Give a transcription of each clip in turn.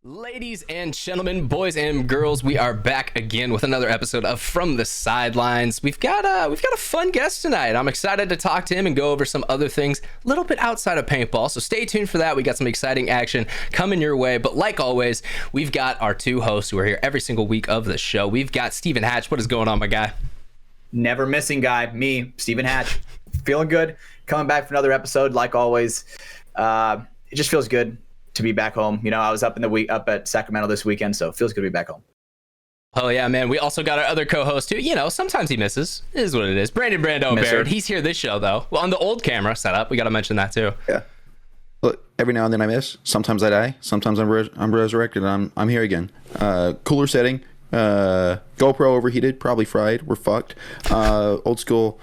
Ladies and gentlemen, boys and girls, we are back again with another episode of From the Sidelines. We've got a fun guest tonight. I'm excited to talk to him and go over some other things a little bit outside of paintball. So stay tuned for that. We got some exciting action coming your way. But like always, we've got our two hosts who are here every single week of the show. We've got Stephen Hatch. What is going on, my guy? Never missing guy, me, Stephen Hatch. Feeling good. Coming back for another episode, like always. It just feels good to be back home. You know, I was up at Sacramento this weekend, so it feels good to be back home. Oh yeah, man. We also got our other co-host who, you know, sometimes he misses. It is what it is. Brandon Baird. He's here this show though. Well, on the old camera setup, we got to mention that too. Yeah. Look, every now and then I miss. Sometimes I die. Sometimes I'm resurrected. And I'm here again. Cooler setting. GoPro overheated. Probably fried. We're fucked. Old school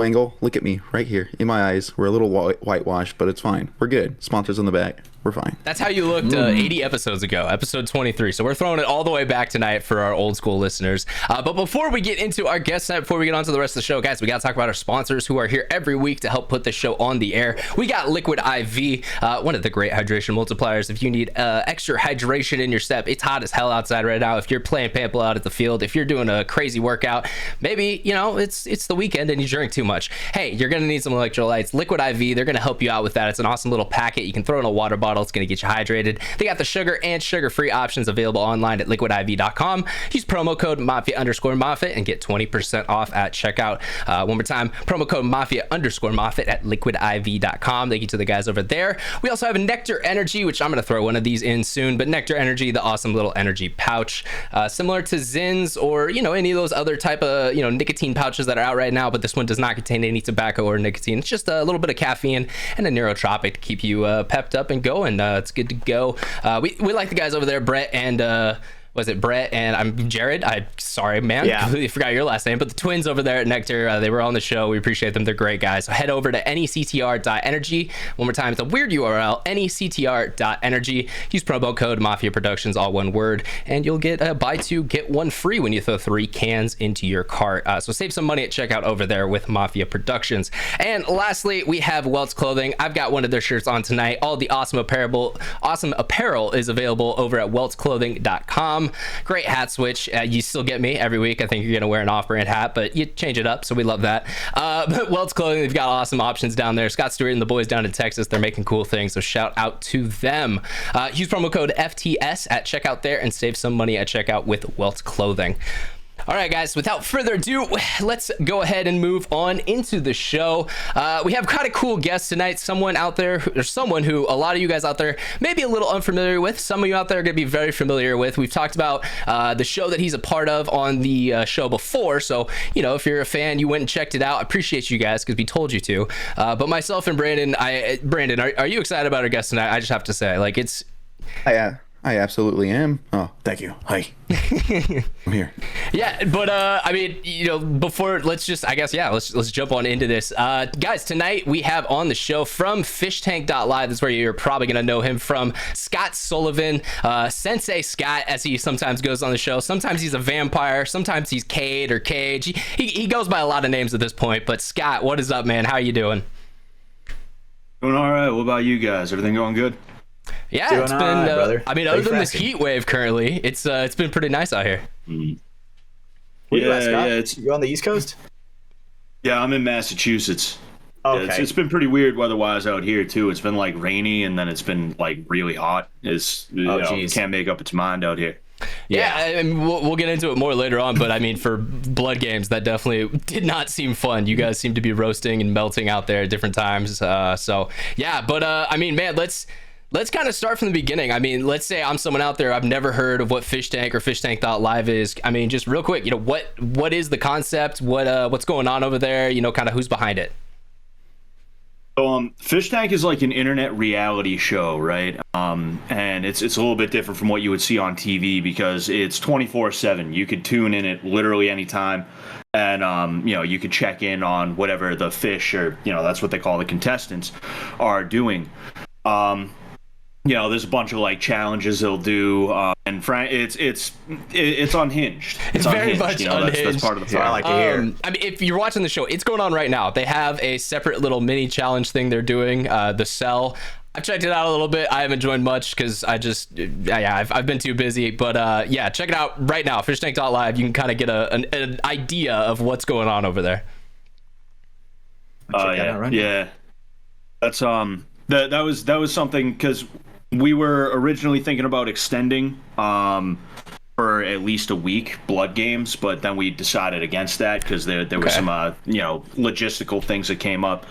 angle. Look at me right here in my eyes. We're a little whitewashed, but it's fine. We're good. Sponsors on the back. We're fine. That's how you looked 80 episodes ago, episode 23. So we're throwing it all the way back tonight for our old school listeners. But before we get into our guest tonight, before we get on to the rest of the show, guys, we got to talk about our sponsors who are here every week to help put the show on the air. We got Liquid IV, one of the great hydration multipliers. If you need extra hydration in your step, it's hot as hell outside right now. If you're playing paintball out at the field, if you're doing a crazy workout, maybe, you know, it's the weekend and you drink too much. Hey, you're going to need some electrolytes. Liquid IV, they're going to help you out with that. It's an awesome little packet. You can throw in a water bottle. It's going to get you hydrated. They got the sugar and sugar-free options available online at liquidiv.com. Use promo code Mafia_Moffitt and get 20% off at checkout. One more time, promo code Mafia_Moffitt at liquidiv.com. Thank you to the guys over there. We also have a NECTR Energy, which I'm going to throw one of these in soon, but NECTR Energy, the awesome little energy pouch, similar to Zins or, you know, any of those other type of, you know, nicotine pouches that are out right now, but this one does not contain any tobacco or nicotine. It's just a little bit of caffeine and a neurotropic to keep you pepped up and going. It's good to go. We like the guys over there, Brett and was it Brett and I'm Jared? Sorry, man. Yeah. Completely forgot your last name. But the twins over there at NECTR, they were on the show. We appreciate them. They're great guys. So head over to NECTR.energy. One more time, it's a weird URL, NECTR.energy. Use promo code MafiaProductions, all one word, and you'll get buy two, get one free when you throw 3 cans into your cart. So save some money at checkout over there with Mafia Productions. And lastly, we have Welts Clothing. I've got one of their shirts on tonight. All the awesome apparel is available over at weltsclothing.com. Great hat switch. You still get me every week. I think you're gonna wear an off-brand hat, but you change it up, so we love that. But Welts Clothing, they've got awesome options down there. Scott Stewart and the boys down in Texas, they're making cool things, so shout out to them. Use promo code FTS at checkout there and save some money at checkout with Welts Clothing. All right, guys, without further ado, let's go ahead and move on into the show. We have quite a cool guest tonight, someone who a lot of you guys out there may be a little unfamiliar with. Some of you out there are going to be very familiar with. We've talked about the show that he's a part of on the show before. So, you know, if you're a fan, you went and checked it out. I appreciate you guys because we told you to. But myself and Brandon, are you excited about our guest tonight? I just have to say, like, it's... I absolutely am. Oh, thank you. Hi. I'm here. Yeah, but I mean, you know, before let's jump on into this. Guys, tonight we have on the show from Fishtank.live. That's where you're probably gonna know him from. Scott Sullivan, Sensi Scott, as he sometimes goes on the show. Sometimes he's a vampire, sometimes he's Cade or Cage. He goes by a lot of names at this point. But Scott, what is up, man? How are you doing? Doing all right. What about you guys? Everything going good? Yeah, doing it's been. brother. I mean, other than this heat wave currently, it's been pretty nice out here. Where you at, Scott? You on the East Coast? Yeah, I'm in Massachusetts. Okay. Yeah, it's been pretty weird weather-wise out here too. It's been like rainy and then it's been like really hot. Can't make up its mind out here. Yeah, and we'll get into it more later on, but I mean, for Bloodgames, that definitely did not seem fun. You guys seem to be roasting and melting out there at different times. So yeah, but I mean, man, let's kind of start from the beginning. I mean, let's say I'm someone out there, I've never heard of what Fishtank or Fishtank.live is. I mean, just real quick, you know, what is the concept? What's going on over there? You know, kind of who's behind it? So, Fishtank is like an internet reality show, right? And it's a little bit different from what you would see on TV because it's 24/7. You could tune in at literally any time, and you know, you could check in on whatever the fish, or you know, that's what they call the contestants, are doing. You know, there's a bunch of like challenges they'll do, and it's unhinged. It's very much you know, unhinged. That's part of the fun. I like to hear. I mean, if you're watching the show, it's going on right now. They have a separate little mini challenge thing they're doing, the cell. I've checked it out a little bit. I haven't joined much because I've been too busy. But yeah, check it out right now. Fishtank.live. You can kind of get an idea of what's going on over there. Yeah. That's that was something, because we were originally thinking about extending for at least a week Bloodgames, but then we decided against that because there were some logistical things that came up,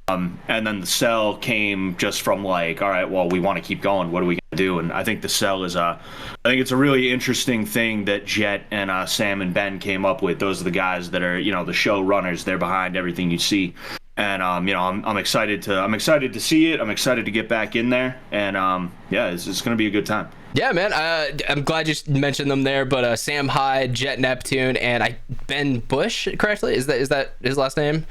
and then the sell came just from like, all right, well, we want to keep going, what are we gonna do? And I think the sell is I think it's a really interesting thing that Jet and Sam and Ben came up with. Those are the guys that are the show runners. They're behind everything you see. And I'm excited to see it. I'm excited to get back in there, and it's going to be a good time. Yeah, man. I'm glad you mentioned them there. But Sam Hyde, Jet Neptune, and Ben Bush, correctly? Is that his last name?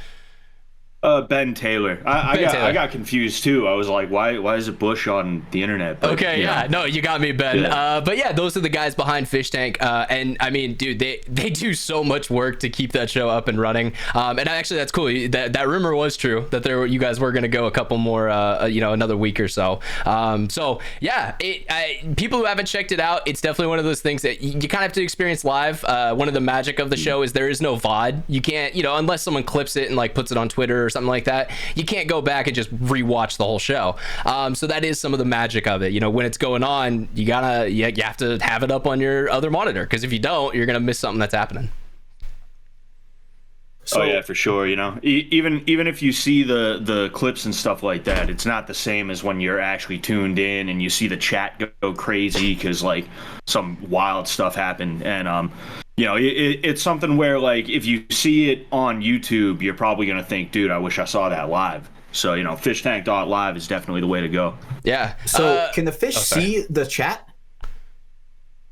Ben Taylor. I got confused too. I was like, why is it Bush on the internet? But, okay, yeah. No, you got me, Ben. Yeah. But yeah, those are the guys behind Fishtank. And I mean, dude, they do so much work to keep that show up and running. And actually, that's cool. That rumor was true that you guys were going to go a couple more, another week or so. So yeah, people who haven't checked it out, it's definitely one of those things that you kind of have to experience live. One of the magic of the show is there is no VOD. You can't, unless someone clips it and like puts it on Twitter or something like that, you can't go back and just rewatch the whole show. So that is some of the magic of it. When it's going on, you have to have it up on your other monitor, because if you don't, you're gonna miss something that's happening. So, yeah, for sure. Even if you see the clips and stuff like that, it's not the same as when you're actually tuned in and you see the chat go crazy because like some wild stuff happened. And it's something where like if you see it on YouTube, you're probably gonna think, dude, I wish I saw that live. So Fishtank.live is definitely the way to go. Yeah. So can the fish see the chat?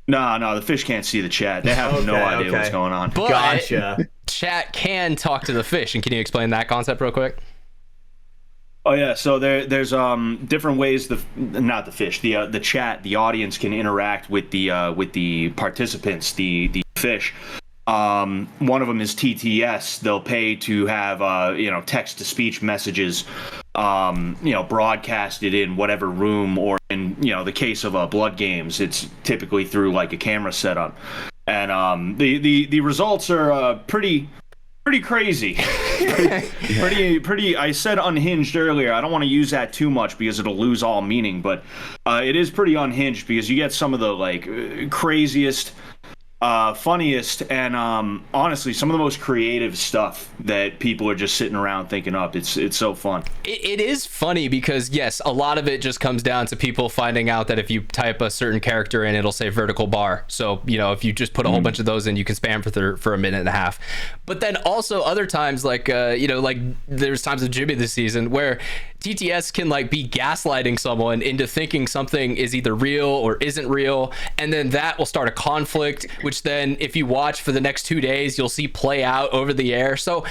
No, the fish can't see the chat. They have no idea what's going on. But gotcha. Chat can talk to the fish, and can you explain that concept real quick? Oh yeah, so there's different ways the chat, the audience can interact with the participants, the fish. One of them is TTS. They'll pay to have text to speech messages broadcasted in whatever room, or in the case of Bloodgames, it's typically through like a camera setup. And the results are pretty crazy. pretty I said unhinged earlier. I don't want to use that too much because it'll lose all meaning, but it is pretty unhinged because you get some of the like craziest, funniest, and honestly some of the most creative stuff that people are just sitting around thinking up. It's so fun. It is funny because yes, a lot of it just comes down to people finding out that if you type a certain character in, it'll say vertical bar. So if you just put a whole bunch of those in, you can spam for a minute and a half. But then also other times like like there's times with Jimmy this season where TTS can like be gaslighting someone into thinking something is either real or isn't real, and then that will start a conflict, which then if you watch for the next 2 days, you'll see play out over the air. So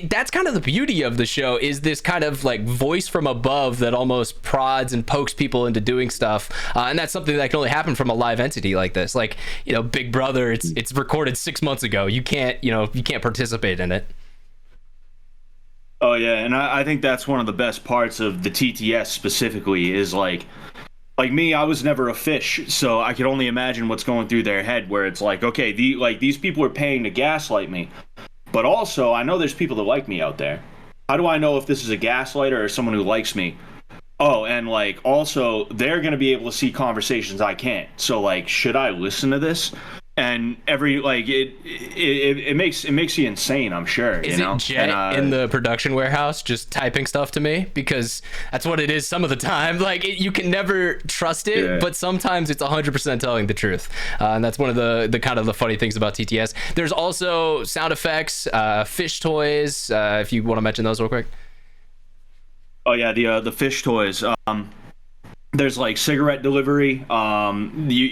that's kind of the beauty of the show, is this kind of like voice from above that almost prods and pokes people into doing stuff, and that's something that can only happen from a live entity like this. Like Big Brother, it's recorded 6 months ago. You can't participate in it. Oh yeah, and I think that's one of the best parts of the TTS specifically is like me, I was never a fish, so I could only imagine what's going through their head, where it's like, okay, these people are paying to gaslight me, but also I know there's people that like me out there. How do I know if this is a gaslighter or someone who likes me? Oh, and like also they're going to be able to see conversations I can't. So like, should I listen to this? And it makes you insane, I'm sure. Is it Jet in the production warehouse just typing stuff to me? Because that's what it is some of the time. Like you can never trust it, but sometimes it's 100% telling the truth. And that's one of the kind of the funny things about TTS. There's also sound effects, fish toys. If you want to mention those real quick. Oh yeah, the fish toys. There's like cigarette delivery. You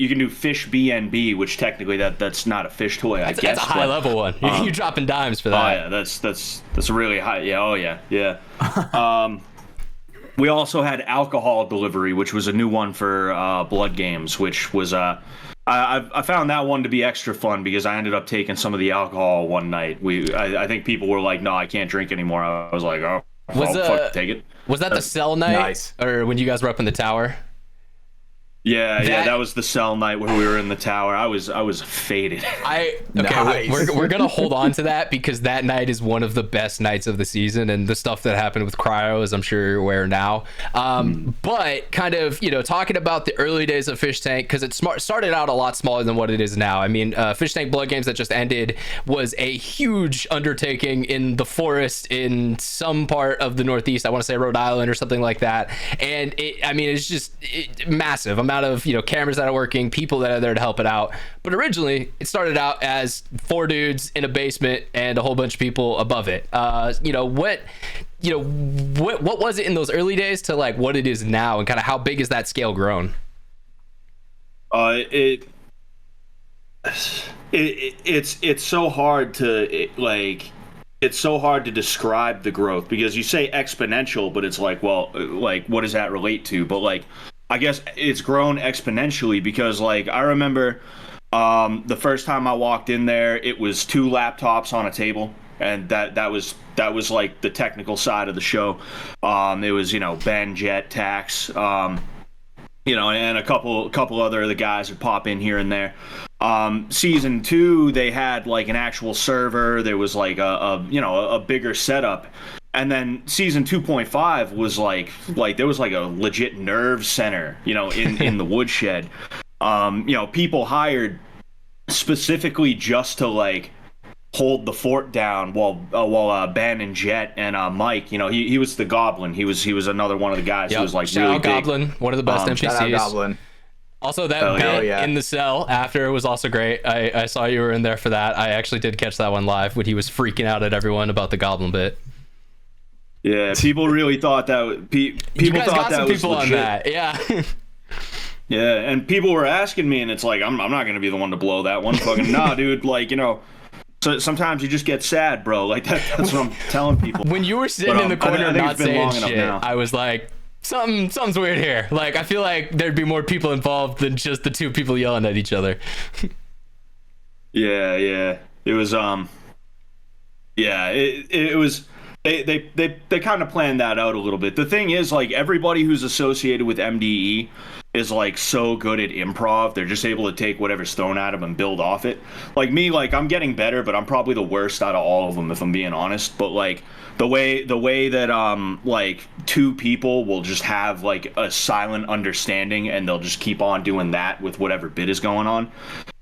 can do fish BNB, which technically that's not a fish toy. I guess that's a high level one. You're dropping dimes for that. Oh yeah, that's a really high. Yeah. Oh yeah. We also had alcohol delivery, which was a new one for Bloodgames, which was I found that one to be extra fun because I ended up taking some of the alcohol one night. I think people were like, no, I can't drink anymore. I was like, oh, Was I'll fucking take it. Was that the cell night? Nice. Or when you guys were up in the tower? Yeah, that was the cell night where we were in the tower. I was faded. Nice. we're gonna hold on to that because that night is one of the best nights of the season, and the stuff that happened with Cryo, as I'm sure you're aware now. But kind of, talking about the early days of Fishtank, because it started out a lot smaller than what it is now. I mean, Fishtank Bloodgames that just ended was a huge undertaking in the forest in some part of the Northeast. I want to say Rhode Island or something like that, and it's just massive amount of cameras that are working, people that are there to help it out. But originally it started out as 4 dudes in a basement and a whole bunch of people above it. What was it in those early days to like what it is now, and kind of how big is that scale grown? It's so hard to it's so hard to describe the growth, because you say exponential, but it's like, well, like what does that relate to? But like, I guess it's grown exponentially because, like, I remember the first time I walked in there, it was 2 laptops on a table, and that was like the technical side of the show. It was Ben, Jet, Tax, and a couple other of the guys would pop in here and there. Season 2, they had like an actual server. There was like a bigger setup. And then season 2.5 was like there was like a legit nerve center, in the woodshed. People hired specifically just to like hold the fort down while Ben and Jet and Mike, he was the Goblin. He was another one of the guys who was like shout really out big. Goblin, one of the best NPCs. Shout out Goblin. Also, that bit in the cell after was also great. I saw you were in there for that. I actually did catch that one live when he was freaking out at everyone about the Goblin bit. Yeah, people really thought that. People you guys thought got that some was people legit. on that, yeah. Yeah, and people were asking me, and it's like, I'm not gonna be the one to blow that one. Fucking nah, dude. Like, so sometimes you just get sad, bro. Like that's what I'm telling people. When you were sitting in the corner I think not it's been saying long enough shit, now. I was like, something's weird here. Like, I feel like there'd be more people involved than just the 2 people yelling at each other. Yeah. It was it was. They kind of planned that out a little bit. The thing is, like, everybody who's associated with MDE is like so good at improv. They're just able to take whatever's thrown at them and build off it. Like me, like I'm getting better, but I'm probably the worst out of all of them if I'm being honest. But like the way that like 2 people will just have like a silent understanding, and they'll just keep on doing that with whatever bit is going on,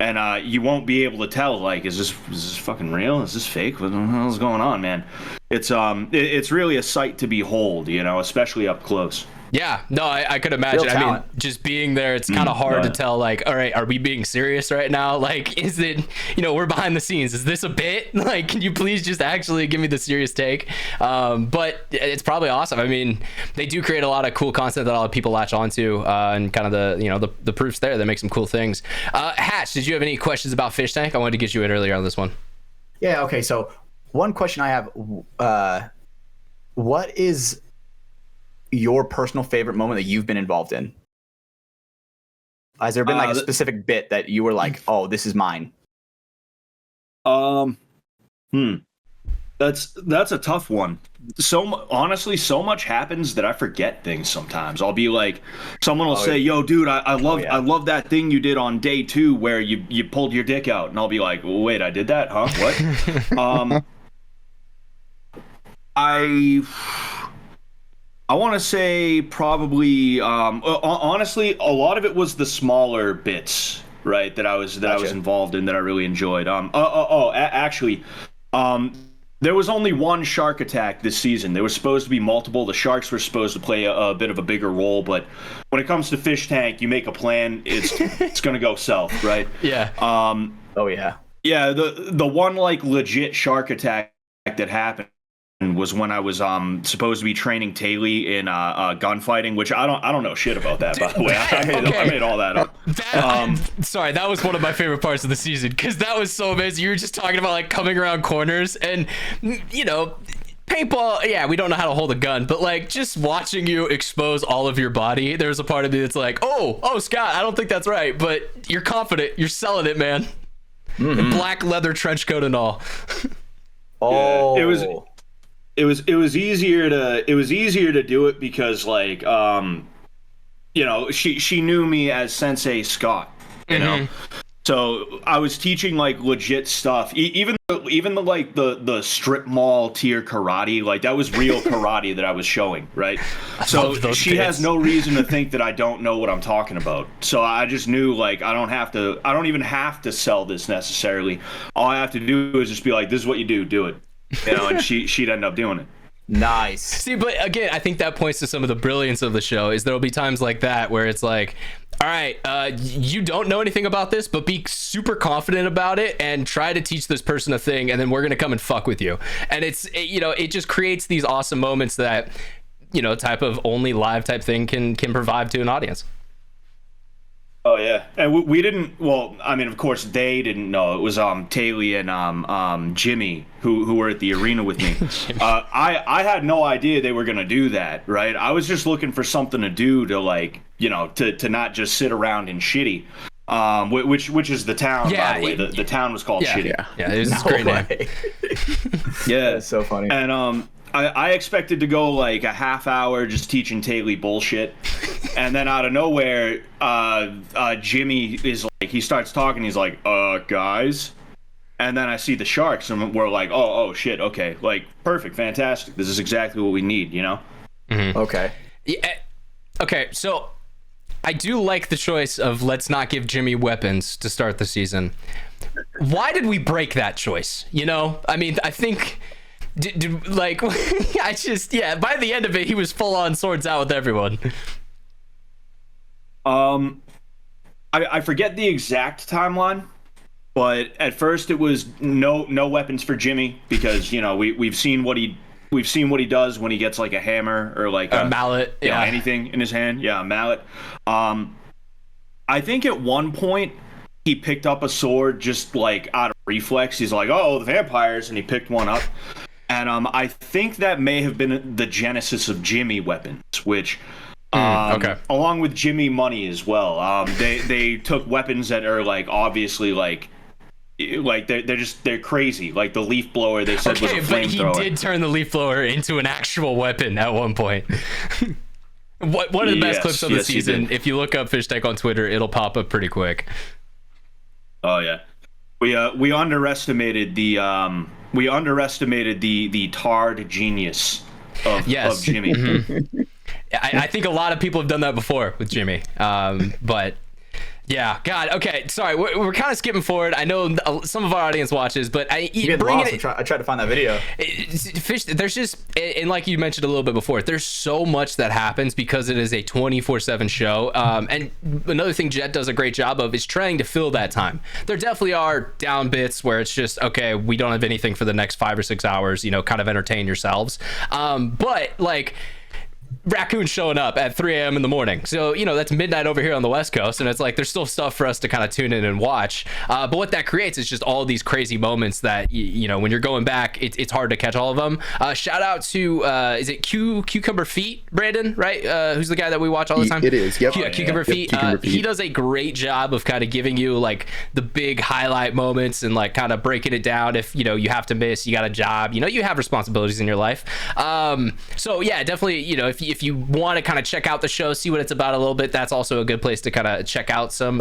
and you won't be able to tell, like, is this fucking real? Is this fake? What the hell is going on, man? It's really a sight to behold, especially up close. Yeah, no, I could imagine. Real I mean, talent. just being there, it's kind of hard to tell, like, all right, are we being serious right now? Like, is it, we're behind the scenes. Is this a bit? Like, can you please just actually give me the serious take? But it's probably awesome. I mean, they do create a lot of cool content that a lot of people latch onto, and kind of the proof's there. They make some cool things. Hatch, did you have any questions about Fishtank? I wanted to get you in earlier on this one. Yeah, okay, so one question I have, what is your personal favorite moment that you've been involved in? Has there been like a specific bit that you were like, oh, this is mine? That's a tough one. Honestly, so much happens that I forget things sometimes. I'll be like, someone will say, yo, dude, I love that thing you did on day 2 where you pulled your dick out. And I'll be like, well, wait, I did that? Huh? What? I want to say probably, honestly, a lot of it was the smaller bits, right, that I was involved in that I really enjoyed. Actually, there was only one shark attack this season. There was supposed to be multiple. The sharks were supposed to play a bit of a bigger role, but when it comes to Fishtank, you make a plan, it's going to go south, right? Yeah. Yeah, the one like legit shark attack that happened was when I was supposed to be training Taylor in gunfighting, which I don't know shit about that, by the way. I made all that up. Sorry, that was one of my favorite parts of the season, because that was so amazing. You were just talking about like coming around corners and paintball, yeah, we don't know how to hold a gun, but like just watching you expose all of your body, there's a part of me that's like, oh Scott, I don't think that's right, but you're confident, you're selling it, man. The black leather trench coat and all. Yeah, was easier to do it because like she knew me as Sensei Scott, you know. So I was teaching like legit stuff, even the strip mall tier karate, like that was real karate that I was showing, right? So she has no reason to think that I don't know what I'm talking about. So I just knew like I don't even have to sell this necessarily. All I have to do is just be like, this is what you do it, you know, and she'd end up doing it. Nice. See, but again, I think that points to some of the brilliance of the show. Is there'll be times like that where it's like, all right, you don't know anything about this, but be super confident about it and try to teach this person a thing, and then we're gonna come and fuck with you. And it just creates these awesome moments that, type of only live type thing can provide to an audience. Oh yeah, and we didn't. Well, I mean, of course, they didn't know. It was Taylor and Jimmy who were at the arena with me. I had no idea they were gonna do that. Right, I was just looking for something to do to like to not just sit around and shitty. Which is the town, by the way. The town was called Shitty. Yeah, it was a great name. Yeah, it's so funny. And I expected to go like a half hour just teaching Taylor bullshit, and then out of nowhere, Jimmy is like, he starts talking. He's like, guys, and then I see the sharks, and we're like, oh shit, okay, like perfect, fantastic. This is exactly what we need, you know? Mm-hmm. Okay. Yeah. Okay, so I do like the choice of let's not give Jimmy weapons to start the season. Why did we break that choice? I mean, I think. Like, by the end of it, he was full on swords out with everyone. I forget the exact timeline, but at first it was no weapons for Jimmy because we've seen what he does when he gets like a hammer or like a mallet, anything in his hand, a mallet. I think at one point he picked up a sword just like out of reflex. He's like, oh, the vampires, and he picked one up. And I think that may have been the genesis of Jimmy weapons, which, along with Jimmy money as well. They took weapons that are like obviously like they're crazy. Like the leaf blower, they said was a flamethrower. But he did turn the leaf blower into an actual weapon at one point. One of the best clips of the season. If you look up Fishtank on Twitter, it'll pop up pretty quick. Oh yeah, we underestimated the tarred genius of Jimmy. Mm-hmm. I think a lot of people have done that before with Jimmy. But yeah, God. Okay, sorry, we're kind of skipping forward. I know some of our audience watches, but I tried to find that video. There's just, and like you mentioned a little bit before, there's so much that happens because it is a 24/7 show. And another thing Jet does a great job of is trying to fill that time. There definitely are down bits where it's just, okay, we don't have anything for the next 5 or 6 hours, kind of entertain yourselves. But like, raccoons showing up at 3 a.m. in the morning, so that's midnight over here on the West Coast, and it's like there's still stuff for us to kind of tune in and watch, but what that creates is just all these crazy moments that when you're going back, it's hard to catch all of them. Shout out to is it Cucumber Feet, Brandon, right? Who's the guy that we watch all the time? It is, yep. Cucumber Feet. He does a great job of kind of giving you like the big highlight moments and like kind of breaking it down. If you have to miss, you got a job, you have responsibilities in your life, so yeah, definitely, if you want to kind of check out the show, see what it's about a little bit, that's also a good place to kind of check out some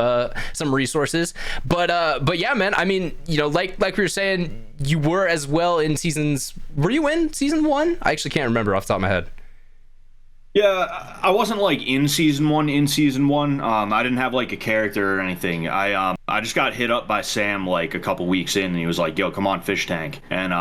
resources. But yeah, man, I mean, like we were saying, you were as well in seasons. Were you in season 1? I actually can't remember off the top of my head. Yeah, I wasn't like in season one. I didn't have like a character or anything. I just got hit up by Sam like a couple weeks in, and he was like, "Yo, come on, Fish Tank." And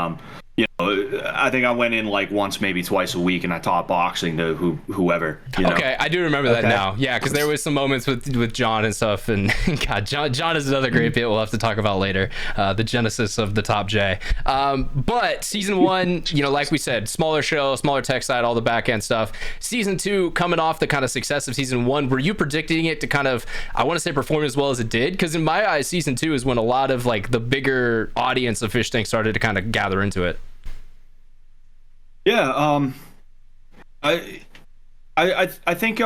I think I went in like once, maybe twice a week, and I taught boxing to whoever. Okay, I do remember that now. Yeah, because there was some moments with John and stuff, and God, John is another great bit we'll have to talk about later. The genesis of the Top J. But season 1, like we said, smaller show, smaller tech side, all the back end stuff. Season 2, coming off the kind of success of season 1, were you predicting it to kind of, I want to say, perform as well as it did? Because in my eyes, season 2 is when a lot of like the bigger audience of Fish Tank started to kind of gather into it. Yeah, I think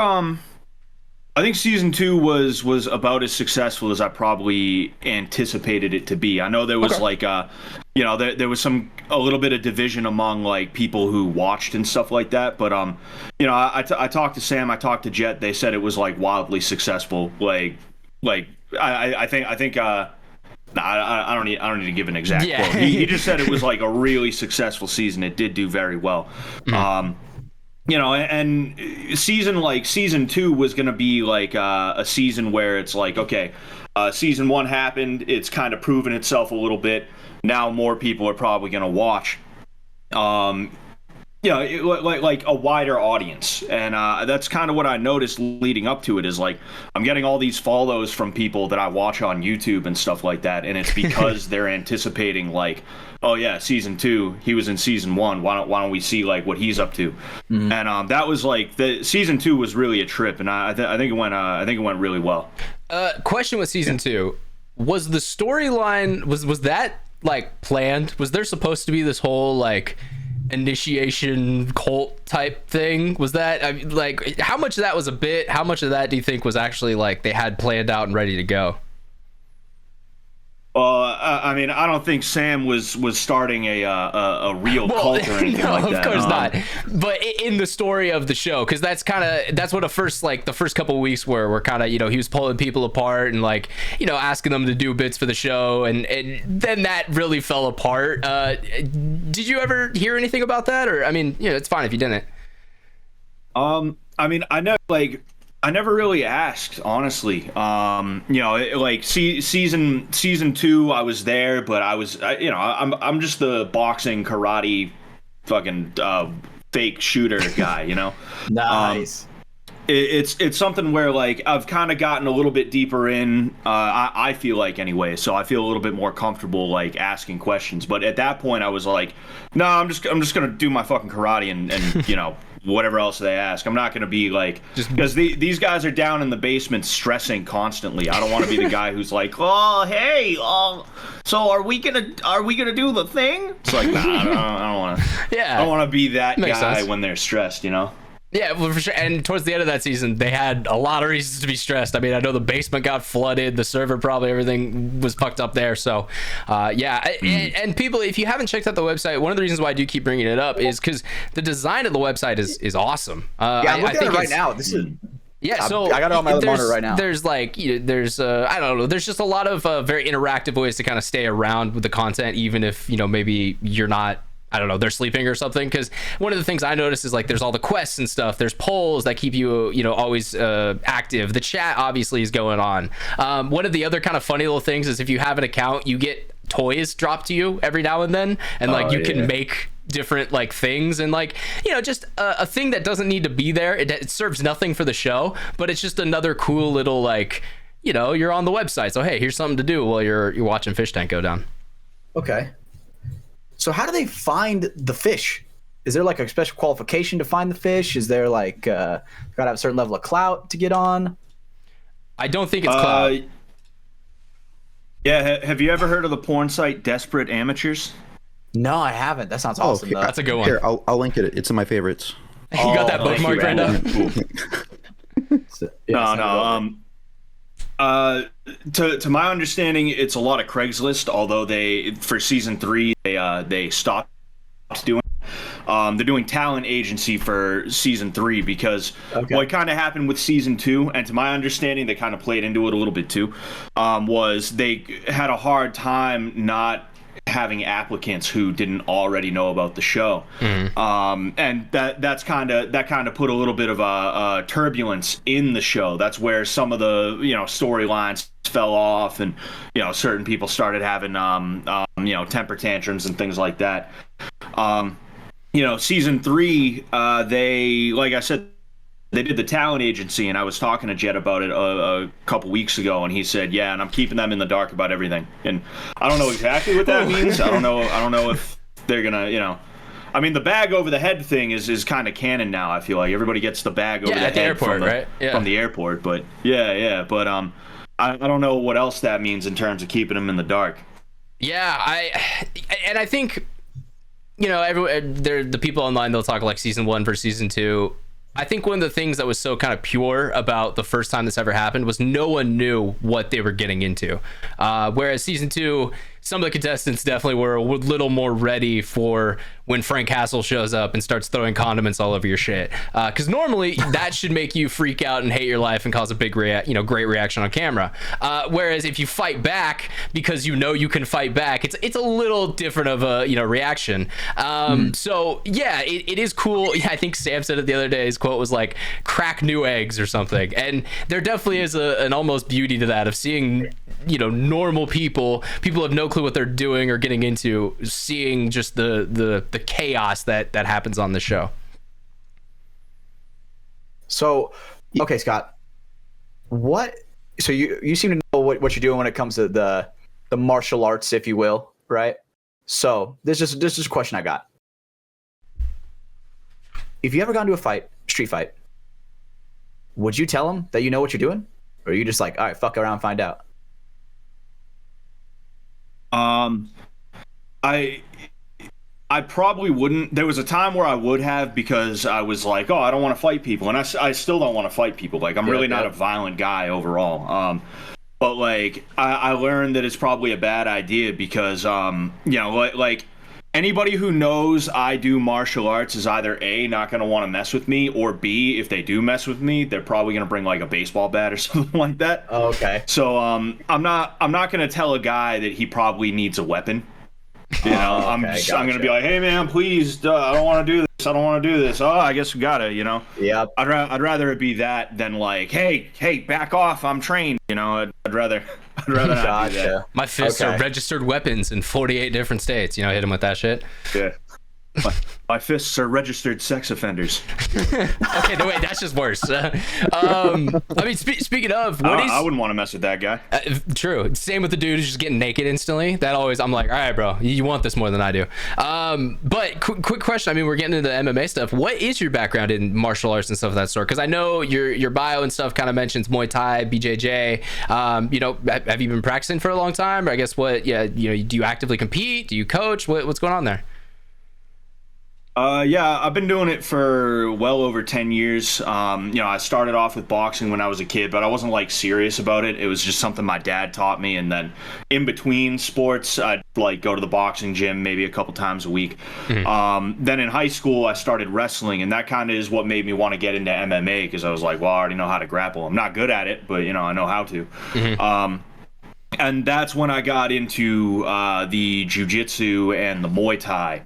I think season 2 was about as successful as I probably anticipated it to be. I know there was like there was a little bit of division among like people who watched and stuff like that, but I talked to Sam, I talked to Jet, they said it was like wildly successful. I think I don't need to give an exact quote. He just said it was like a really successful season. It did do very well. And season 2 was going to be like a season where it's like, okay, season 1 happened. It's kind of proven itself a little bit. Now more people are probably going to watch. Like a wider audience. And that's kind of what I noticed leading up to it is like, I'm getting all these follows from people that I watch on YouTube and stuff like that. And it's because they're anticipating like, oh yeah, season 2, he was in season 1. Why don't we see like what he's up to? Mm-hmm. And that was like the season 2 was really a trip. And I think it went really well. Question with season 2, was the storyline, was that like planned? Was there supposed to be this whole like initiation cult type thing? Was that like how much of that was a bit? How much of that do you think was actually like they had planned out and ready to go? I mean, I don't think Sam was starting a real cult or anything like that. No, of course not. But in the story of the show, because that's what the first couple of weeks were kind of, he was pulling people apart and like, asking them to do bits for the show, and then that really fell apart. Did you ever hear anything about that? Or I mean, it's fine if you didn't. I mean, I never really asked, honestly. Like season 2, I was there, but I'm just the boxing, karate, fucking fake shooter guy, Nice. It's something where like I've kind of gotten a little bit deeper in. I feel like anyway, so I feel a little bit more comfortable like asking questions. But at that point, I was like, no, I'm just gonna do my fucking karate and whatever else they ask. I'm not going to be like, because these guys are down in the basement stressing constantly. I don't want to be the guy who's like, oh, hey, so are we gonna do the thing? It's like, nah, I don't want to. Yeah, I don't want to be that Makes guy sense. when they're stressed, Yeah, well, for sure. And towards the end of that season, they had a lot of reasons to be stressed. I mean, I know the basement got flooded, the server, probably everything was fucked up there. So, and people, if you haven't checked out the website, one of the reasons why I do keep bringing it up is because the design of the website is awesome. I'm looking at it right now. This is. Yeah, so I got it on my monitor right now. There's like, I don't know, there's just a lot of very interactive ways to kind of stay around with the content, even if, maybe you're not, I don't know, they're sleeping or something. Because one of the things I noticed is like there's all the quests and stuff. There's polls that keep you, always active. The chat obviously is going on. One of the other kind of funny little things is if you have an account, you get toys dropped to you every now and then, and like you can make different like things, and like just a thing that doesn't need to be there. It serves nothing for the show, but it's just another cool little like you're on the website, so hey, here's something to do while you're watching Fish Tank go down. Okay. So how do they find the fish? Is there like a special qualification to find the fish? Is there like gotta have a certain level of clout to get on? I don't think it's clout. Yeah, have you ever heard of the porn site Desperate Amateurs? No, I haven't. That sounds awesome. Okay. That's a good one. Here, I'll link it. It's in my favorites. You got that bookmark right now? To my understanding, it's a lot of Craigslist. Although for season 3 they stopped doing. They're doing talent agency for season 3 because what kind of happened with season 2, and to my understanding, they kind of played into it a little bit too, was they had a hard time not having applicants who didn't already know about the show. And that kind of put a little bit of a turbulence in the show. That's where some of the storylines fell off, and certain people started having temper tantrums and things like that. Season 3, they, like I said, they did the talent agency, and I was talking to Jet about it a couple weeks ago, and he said, yeah, and I'm keeping them in the dark about everything. And I don't know exactly what that means. I don't know if they're gonna, I mean, the bag over the head thing is kind of canon now. I feel like everybody gets the bag over the head airport, from the airport. But but I don't know what else that means in terms of keeping them in the dark. Yeah, I think the people online, they'll talk like season 1 versus season 2. I think one of the things that was so kind of pure about the first time this ever happened was no one knew what they were getting into. Whereas season 2, some of the contestants definitely were a little more ready for when Frank Castle shows up and starts throwing condiments all over your shit. Because normally that should make you freak out and hate your life and cause a big great reaction on camera. Whereas if you fight back because you know you can fight back, it's a little different of a reaction. So yeah, it is cool. Yeah, I think Sam said it the other day. His quote was like, "Crack new eggs" or something. And there definitely is an almost beauty to that of seeing normal people have no clue what they're doing or getting into, seeing just the chaos that happens on the show. So, okay, Scott, so you seem to know what you're doing when it comes to the martial arts, if you will, right? So this is a question I got. If you ever got into a street fight, would you tell them that you know what you're doing? Or are you just like, all right, fuck around, find out? I probably wouldn't. There was a time where I would have, because I was like, oh, I don't want to fight people. And I still don't want to fight people. Like, I'm really not a violent guy overall. But like, I learned that it's probably a bad idea because, like anybody who knows I do martial arts is either A, not going to want to mess with me, or B, if they do mess with me, they're probably going to bring like a baseball bat or something like that. Oh, okay. So, I'm not going to tell a guy that he probably needs a weapon. I'm going to be like, hey man, please, I don't want to do this. I don't want to do this. Oh, I guess we got to, Yeah. I'd rather it be that than like, hey, back off. I'm trained. I'd rather not do that. My fists are registered weapons in 48 different states. Hit him with that shit. Yeah. My fists are registered sex offenders. Okay, no wait, that's just worse. I mean, speaking of, I wouldn't want to mess with that guy. True. Same with the dude who's just getting naked instantly. I'm like, all right, bro, you want this more than I do. But quick question. I mean, we're getting into the MMA stuff. What is your background in martial arts and stuff of that sort? Because I know your bio and stuff kind of mentions Muay Thai, BJJ. Have you been practicing for a long time? Or I guess do you actively compete? Do you coach? What's going on there? Yeah, I've been doing it for well over 10 years. I started off with boxing when I was a kid, but I wasn't like serious about it. It was just something my dad taught me. And then in between sports, I'd like go to the boxing gym maybe a couple times a week. Mm-hmm. Then in high school, I started wrestling, and that kind of is what made me want to get into MMA, because I was like, well, I already know how to grapple. I'm not good at it, but I know how to. Mm-hmm. And that's when I got into the jiu-jitsu and the Muay Thai.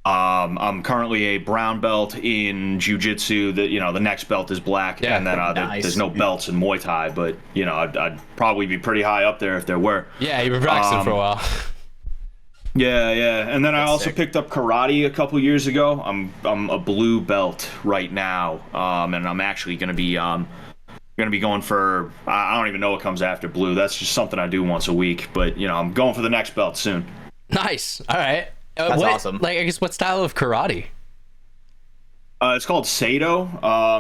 I'm currently a brown belt in jiu-jitsu. The next belt is black, and then there's no belts in Muay Thai, but I'd probably be pretty high up there if there were. Yeah, you've been practicing for a while. Yeah, and then I also picked up karate a couple years ago. I'm a blue belt right now, and I'm actually going to be going for, I don't even know what comes after blue. That's just something I do once a week, but I'm going for the next belt soon. Nice. All right. That's awesome. Like, I guess, what style of karate? It's called Seido.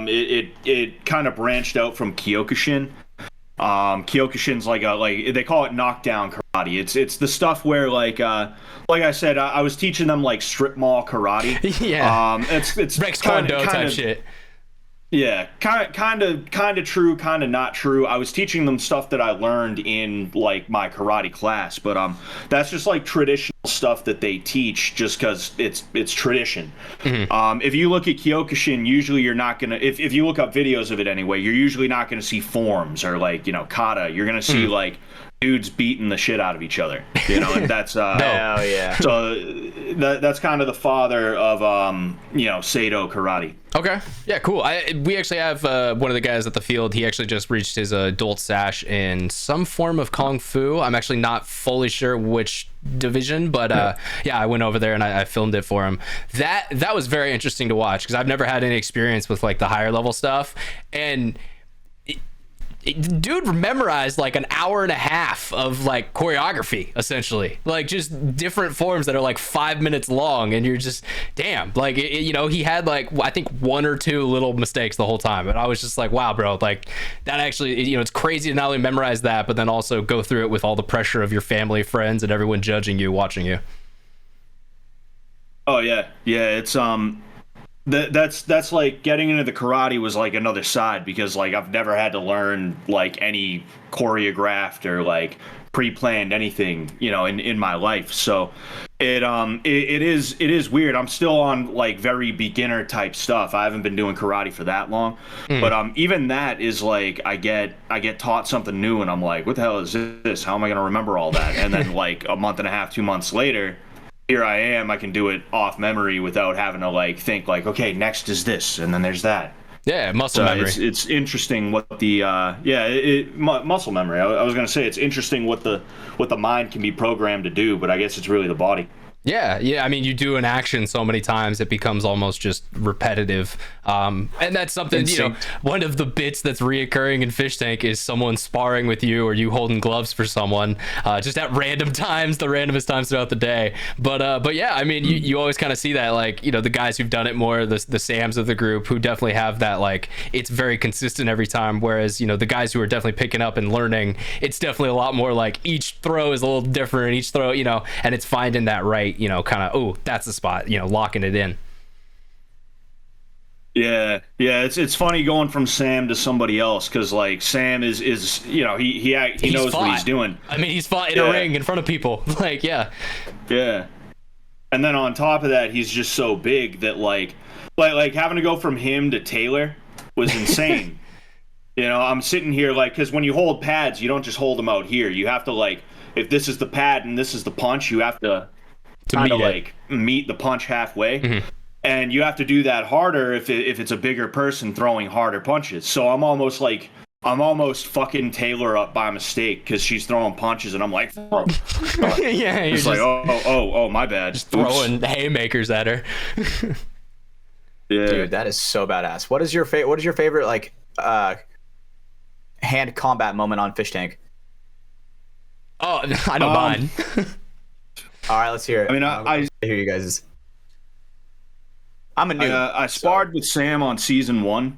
It kind of branched out from Kyokushin. Kyokushin's like they call it knockdown karate. It's the stuff where like I said, I was teaching them like strip mall karate. Yeah. It's Rex Kondo type shit. Yeah, kind of true, kind of not true. I was teaching them stuff that I learned in like my karate class, but that's just like traditional stuff that they teach just because it's tradition. Mm-hmm. If you look at Kyokushin, usually you're not gonna. If you look up videos of it anyway, you're usually not gonna see forms or like kata. You're gonna see like dudes beating the shit out of each other, and that's hell yeah. So that's kind of the father of Seido karate. Okay, yeah, cool. We actually have one of the guys at the field. He actually just reached his adult sash in some form of kung fu. I'm actually not fully sure which division, but I went over there and I filmed it for him. That was very interesting to watch because I've never had any experience with like the higher level stuff, and dude memorized like an hour and a half of like choreography, essentially, like just different forms that are like 5 minutes long, and you're just damn, like he had like I think one or two little mistakes the whole time, and I was just like, wow, bro, like that actually it's crazy to not only memorize that but then also go through it with all the pressure of your family, friends, and everyone judging you, watching you. Oh yeah, it's that's like getting into the karate was like another side, because like I've never had to learn like any choreographed or like pre-planned anything, you know, in my life. So it is weird. I'm still on like very beginner type stuff. I haven't been doing karate for that long, but even that is like I get taught something new and I'm like, what the hell is this? How am I going to remember all that? And then like a month and a half, 2 months later, here I am. I can do it off memory without having to like think like, okay, next is this and then there's that. Yeah, muscle memory. It's interesting what the muscle memory. I was gonna say it's interesting what the mind can be programmed to do, but I guess it's really the body. Yeah. I mean, you do an action so many times it becomes almost just repetitive, and that's something Instinct. one of the bits that's reoccurring in Fish Tank is someone sparring with you or you holding gloves for someone, just at random times, the randomest times throughout the day. But yeah, I mean, you always kind of see that, like, you know, the guys who've done it more, the Sams of the group, who definitely have that, like, it's very consistent every time, whereas, you know, the guys who are definitely picking up and learning, it's definitely a lot more like each throw is a little different, each throw, you know, and it's finding that right, you know, kind of, oh, that's the spot, you know, locking it in. Yeah, it's funny going from Sam to somebody else, because like Sam is you know, he knows what he's doing. I mean, he's fought in a ring in front of people. Like, yeah, and then on top of that, he's just so big that like having to go from him to Taylor was insane. You know, I'm sitting here like, because when you hold pads, you don't just hold them out here. You have to, like, if this is the pad and this is the punch, you have to kind of like meet the punch halfway. And you have to do that harder if it's a bigger person throwing harder punches. So I'm almost fucking Taylor up by mistake because she's throwing punches and I'm like, oh. Yeah, it's like, oh, my bad. Just throwing haymakers at her. Yeah, dude, that is so badass. What is your favorite like hand combat moment on Fish Tank? Oh, I know mine. All right, let's hear it. I mean, I hear you guys'. I'm a new. I sparred with Sam on season 1.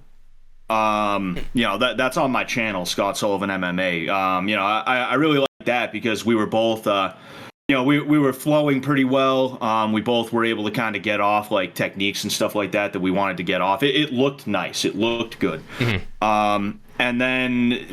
You know, that's on my channel, Scott Sullivan MMA. You know, I really like that because we were both, you know, we were flowing pretty well. We both were able to kind of get off like techniques and stuff like that we wanted to get off. It looked nice. It looked good. And then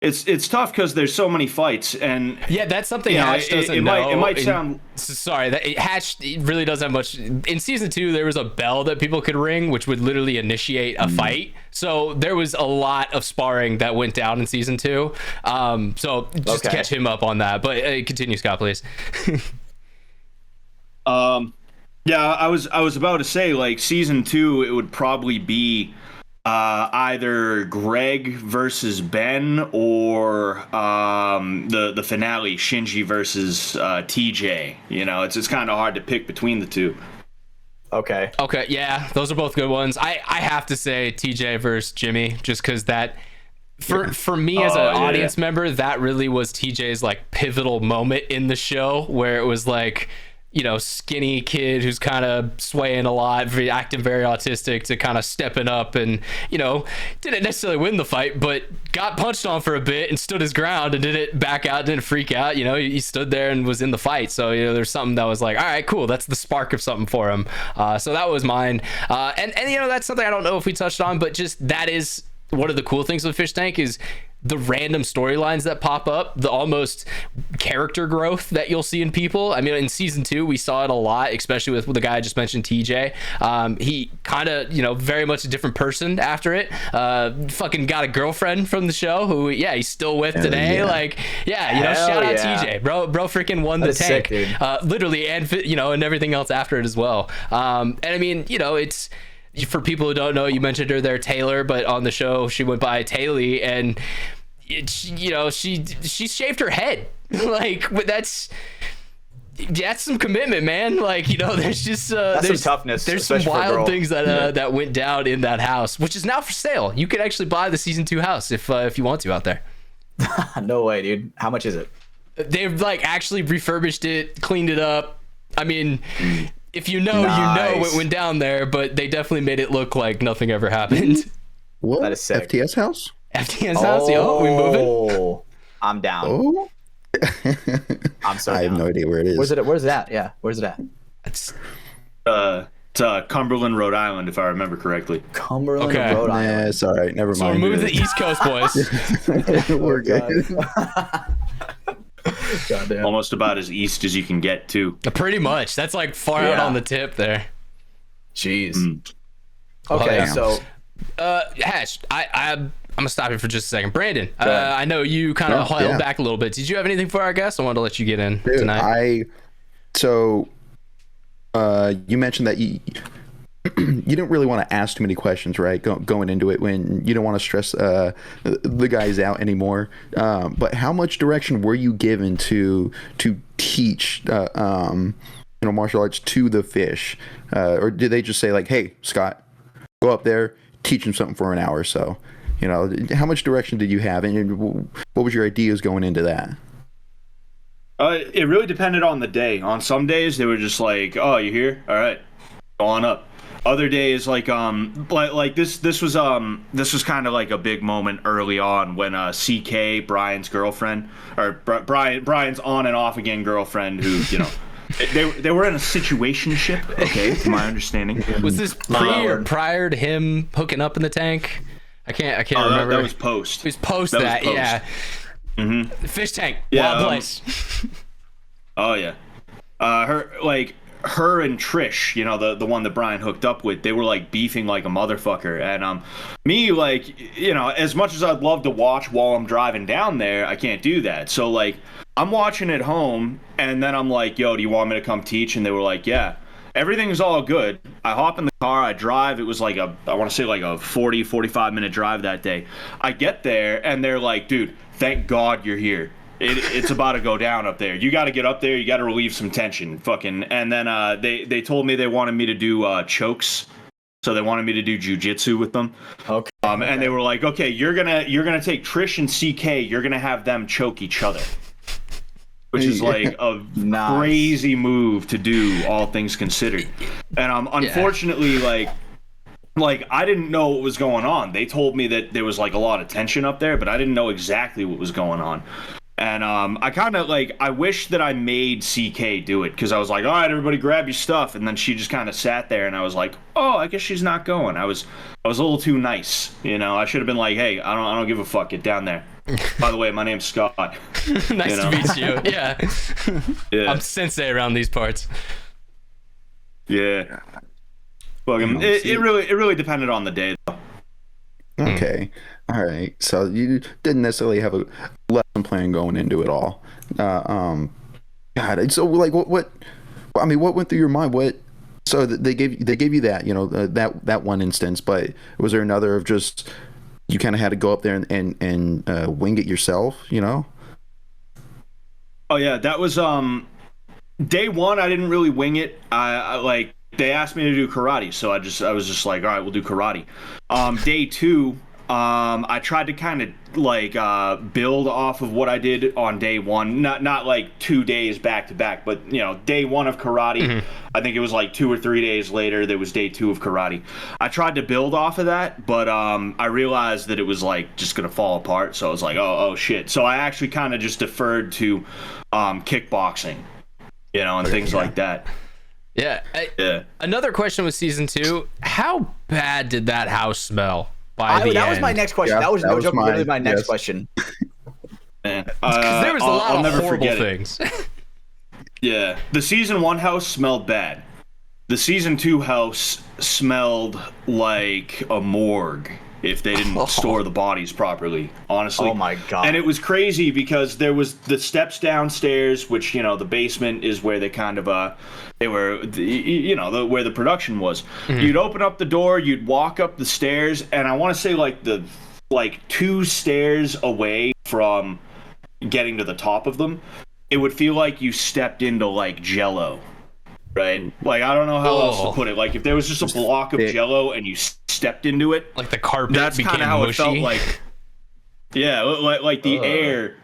it's tough because there's so many fights, and yeah, that's something Hatch doesn't know. It might sound sorry that Hatch really doesn't have much. In season 2, there was a bell that people could ring, which would literally initiate a fight. So there was a lot of sparring that went down in season 2. So just to catch him up on that. But continue, Scott, please. Yeah, I was about to say, like, season 2, it would probably be either Greg versus Ben or the finale, Shinji versus TJ. You know, it's kind of hard to pick between the two. Okay, yeah, those are both good ones. I have to say TJ versus Jimmy, just because that for me as an audience member, that really was TJ's like pivotal moment in the show, where it was like, you know, skinny kid who's kind of swaying a lot, acting very autistic, to kind of stepping up and, you know, didn't necessarily win the fight, but got punched on for a bit and stood his ground and didn't back out, didn't freak out. You know, he stood there and was in the fight. So, you know, there's something that was like, all right, cool. That's the spark of something for him. So that was mine. And, you know, that's something I don't know if we touched on, but just that is one of the cool things with Fish Tank is the random storylines that pop up, the almost character growth that you'll see in people. I mean, in season 2, we saw it a lot, especially with the guy I just mentioned, TJ. He kind of, you know, very much a different person after it. Fucking got a girlfriend from the show who, yeah, he's still with today. Like, yeah, you know, shout out TJ, bro freaking won the tank, sick, literally, and, you know, and everything else after it as well. And I mean, you know, it's, for people who don't know, you mentioned her there, Taylor, but on the show she went by Taylor, and you know, she shaved her head. Like, but that's some commitment, man. Like, you know, there's just there's some toughness. There's some wild things that that went down in that house, which is now for sale. You can actually buy the season 2 house if you want to out there. No way, dude. How much is it? They've like actually refurbished it, cleaned it up. I mean, if you know, nice. You know what went down there, but they definitely made it look like nothing ever happened. What? That is sick. FTS house? FTS house? Yo, we moving? I'm down. Oh. I'm so I have down. no idea where it is. Where's it at? Yeah, where's it at? It's It's Cumberland, Rhode Island, if I remember correctly. Cumberland, Okay. Rhode Nah, Island. it's all right. Never So mind. remove the East Coast boys. We're good. Goddamn. Almost about as east as you can get, too. Pretty much. That's like far out Yeah. on the tip there. Jeez. Mm. Okay, Damn. so Hash, I'm gonna stop you for just a second. Brandon, I know you kind of held yeah. back a little bit. Did you have anything for our guests? I wanted to let you get in Dude, tonight. You mentioned that you didn't really want to ask too many questions, right? Going into it when you don't want to stress the guys out anymore. But how much direction were you given to teach martial arts to the fish, or did they just say like, "Hey, Scott, go up there, teach him something for an hour or so"? How much direction did you have, and what was your ideas going into that? It really depended on the day. On some days, they were just like, "Oh, you here? All right, go on up." Other days, like this was kind of like a big moment early on when CK, Brian's girlfriend, or Brian's on and off again girlfriend, who they were in a situationship. Okay, to my understanding. Was this pre or prior to him hooking up in the tank? I can't remember. That was post. It was post That was that, post. yeah. Mm-hmm. Fish tank, Yeah, wild place. Oh yeah, her and Trish, the one that Brian hooked up with, they were like beefing like a motherfucker. And me, as much as I'd love to watch while I'm driving down there, I can't do that. So like I'm watching at home, and then I'm like, "Yo, do you want me to come teach?" And they were like, "Yeah." Everything's all good. I hop in the car, I drive. It was like I want to say like a 45 minute drive that day. I get there and they're like, "Dude, thank God you're here. It's about to go down up there. You got to get up there. You got to relieve some tension." Fucking. And then they told me they wanted me to do chokes. So they wanted me to do jujitsu with them. okay. And they were like, "Okay, you're gonna take Trish and CK. You're gonna have them choke each other." Which is like a Nice. crazy move to do, all things considered. And unfortunately, like I didn't know what was going on. They told me that there was like a lot of tension up there, but I didn't know exactly what was going on. And I kind of I wish that I made CK do it, because I was like, "All right, everybody grab your stuff," and then she just kind of sat there, and I was like, "Oh, I guess she's not going." I was a little too nice, I should have been like, "Hey, I don't give a fuck. Get down there." By the way, my name's Scott. Nice to meet you. Yeah. Yeah. I'm sensei around these parts. Yeah. Well, it really depended on the day, though. Okay. All right. So you didn't necessarily have a lesson plan going into it all. God. So like what I mean, what went through your mind? So they gave you that, that one instance, but was there another of just you kind of had to go up there and wing it yourself, Oh yeah, that was day one. I didn't really wing it. I they asked me to do karate, so I was just like, all right, we'll do karate. Day two, I tried to kind of build off of what I did on day one. Not like 2 days back to back, but day one of karate. Mm-hmm. I think it was like 2 or 3 days later there was day two of karate. I tried to build off of that, but I realized that it was like just gonna fall apart. So I was like, oh shit. So I actually kind of just deferred to kickboxing, and things like that. Yeah. Another question with season 2. How bad did that house smell by the That end? was my next question. Yeah, that was no joke. Literally my next yes. question. Man, There was a lot I'll of never horrible forget it. things. Yeah, the season 1 house smelled bad. The season 2 house smelled like a morgue if they didn't store the bodies properly, honestly. Oh my God. And it was crazy because there was the steps downstairs, which, the basement is where they kind of they were, where the production was. Mm-hmm. You'd open up the door, you'd walk up the stairs, and I want to say like 2 stairs away from getting to the top of them, it would feel like you stepped into like Jello, right? Like, I don't know how else to put it. Like, if there was just a block of Jello and you stepped into it, Like the carpet that's became kind of how mushy. it felt like. Yeah, like the air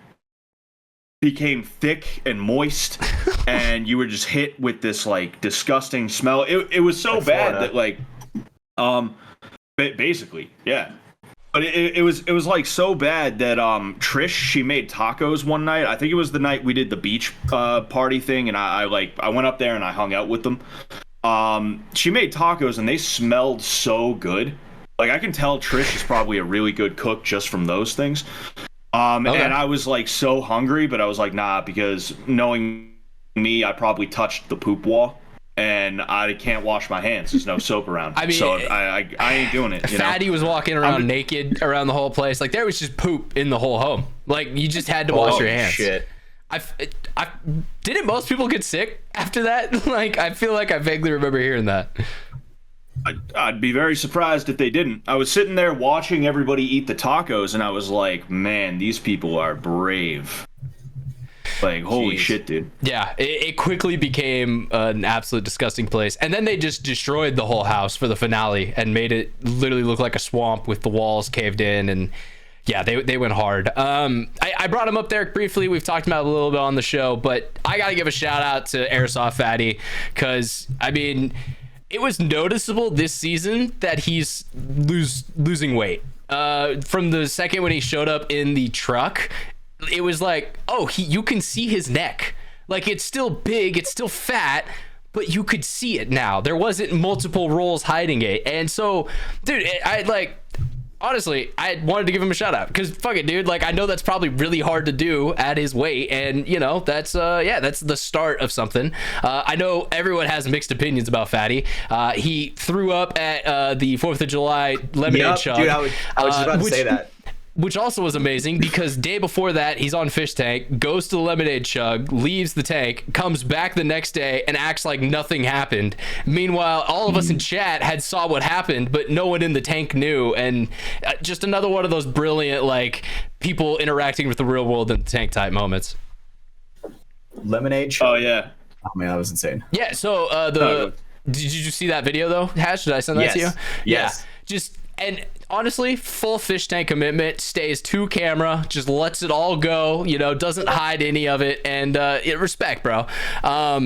became thick and moist, and you were just hit with this like disgusting smell. It was so Like bad Florida. that basically, yeah. But it was like so bad that Trish, she made tacos one night. I think it was the night we did the beach party thing, and I went up there and I hung out with them. She made tacos and they smelled so good. Like, I can tell Trish is probably a really good cook just from those things. Okay. And I was like so hungry, but I was like, nah, because knowing me, I probably touched the poop wall. And I can't wash my hands. There's no soap around. I mean, so I ain't doing it. Fatty was walking around naked around the whole place. Like, there was just poop in the whole home. Like, you just had to wash your hands. Shit. Didn't most people get sick after that? Like, I feel like I vaguely remember hearing that. I'd be very surprised if they didn't. I was sitting there watching everybody eat the tacos, and I was like, man, these people are brave. Like, holy shit, dude. Yeah, it quickly became an absolute disgusting place. And then they just destroyed the whole house for the finale and made it literally look like a swamp with the walls caved in. And yeah, they went hard. I brought him up there briefly. We've talked about it a little bit on the show, but I got to give a shout out to Airsoft Fatty because, I mean, it was noticeable this season that he's losing weight. From the second when he showed up in the truck, it was like, oh, you can see his neck. Like, it's still big, it's still fat, but you could see it now. There wasn't multiple rolls hiding it. And so, dude, honestly, I wanted to give him a shout out because fuck it, dude. Like, I know that's probably really hard to do at his weight, and you know that's the start of something. I know everyone has mixed opinions about Fatty. He threw up at the 4th of July lemonade chug. Dude, I was just about to say that. Which also was amazing because day before that, he's on Fishtank, goes to the lemonade chug, leaves the tank, comes back the next day and acts like nothing happened. Meanwhile, all of us in chat had saw what happened, but no one in the tank knew. And just another one of those brilliant, like, people interacting with the real world in the tank type moments. Lemonade chug? Oh, yeah. Oh, man, that was insane. Yeah, so did you see that video, though, Hash? Did I send that to you? Yes. Yeah, and honestly, full fish tank commitment, stays to camera, just lets it all go, you know, doesn't hide any of it, and respect, bro. Yeah,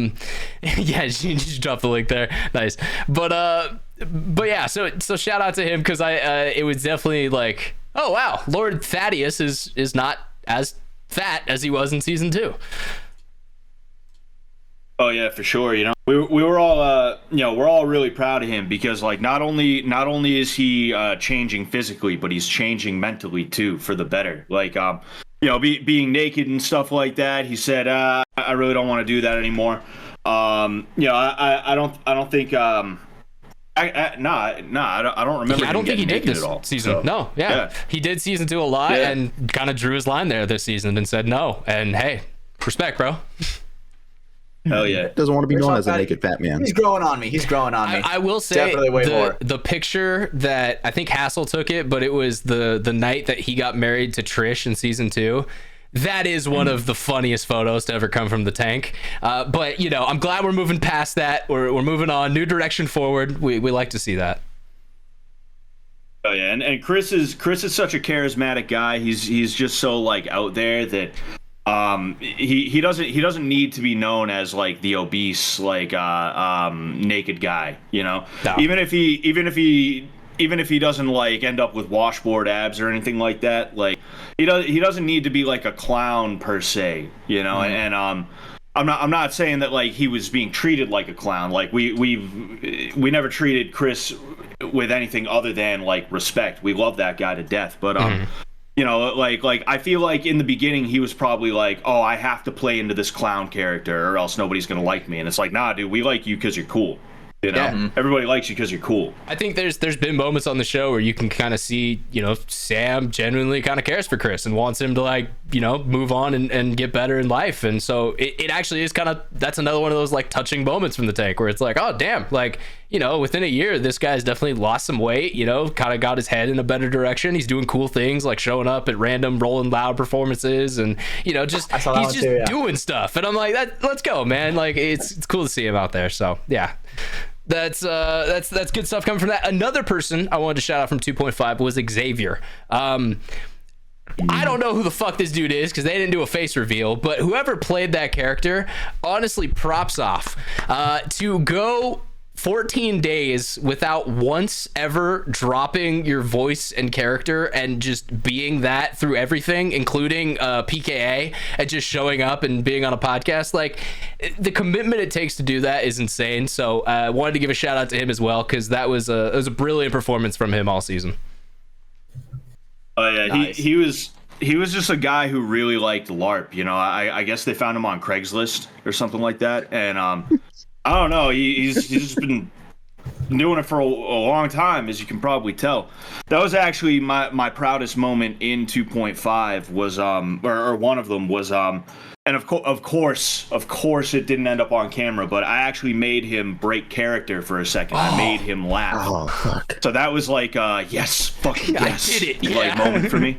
you just dropped the link there. Nice. But yeah, so shout out to him because it was definitely like, oh wow, Lord Thaddeus is not as fat as he was in season 2. Oh yeah, for sure. You know, we were all we're all really proud of him because like not only is he changing physically, but he's changing mentally too for the better. Like being naked and stuff like that. He said, I really don't want to do that anymore. I don't think I don't remember. I don't think he did this season. So, no, yeah, he did season 2 a lot and kind of drew his line there this season and said no. And hey, respect, bro. Hell yeah. Doesn't want to be known as a naked fat man. He's growing on me. I will say definitely way more. The picture that I think Hassel took it, but it was the night that he got married to Trish in season 2. That is one of the funniest photos to ever come from the tank. But you know, I'm glad we're moving past that. We're moving on, new direction forward. We like to see that. Oh yeah, and Chris is such a charismatic guy. He's just so like out there that he doesn't need to be known as like the obese like naked guy, you know. No. Even if he doesn't like end up with washboard abs or anything like that, like he doesn't need to be like a clown per se, you know. And I'm not saying that like he was being treated like a clown. Like we never treated Chris with anything other than like respect. We love that guy to death, but you know, like I feel like in the beginning he was probably like, oh, I have to play into this clown character or else nobody's gonna like me. And it's like, nah, dude, we like you because you're cool. You know, everybody likes you because you're cool. I think there's been moments on the show where you can kind of see, you know, Sam genuinely kind of cares for Chris and wants him to like, you know, move on and get better in life. And so it actually is kind of, that's another one of those like touching moments from the tank where it's like, oh damn, like, you know, within a year this guy's definitely lost some weight, you know, kind of got his head in a better direction. He's doing cool things like showing up at random Rolling Loud performances and, you know, just he's just doing stuff. And I'm like, let's go, man. Like it's cool to see him out there. So yeah. That's good stuff coming from that. Another person I wanted to shout out from 2.5 was Xavier. I don't know who the fuck this dude is because they didn't do a face reveal, but whoever played that character, honestly, props off. To go 14 days without once ever dropping your voice and character and just being that through everything, including PKA, and just showing up and being on a podcast. Like, the commitment it takes to do that is insane. So I wanted to give a shout out to him as well, because it was a brilliant performance from him all season. Oh yeah, Nice. he was just a guy who really liked LARP. You know, I guess they found him on Craigslist or something like that, and I don't know. He's just been doing it for a long time, as you can probably tell. That was actually my proudest moment in 2.5 was or one of them was and of course it didn't end up on camera, but I actually made him break character for a second. I made him laugh. Oh, fuck. So that was like yes, fucking yes, I did it. Yeah. like moment for me.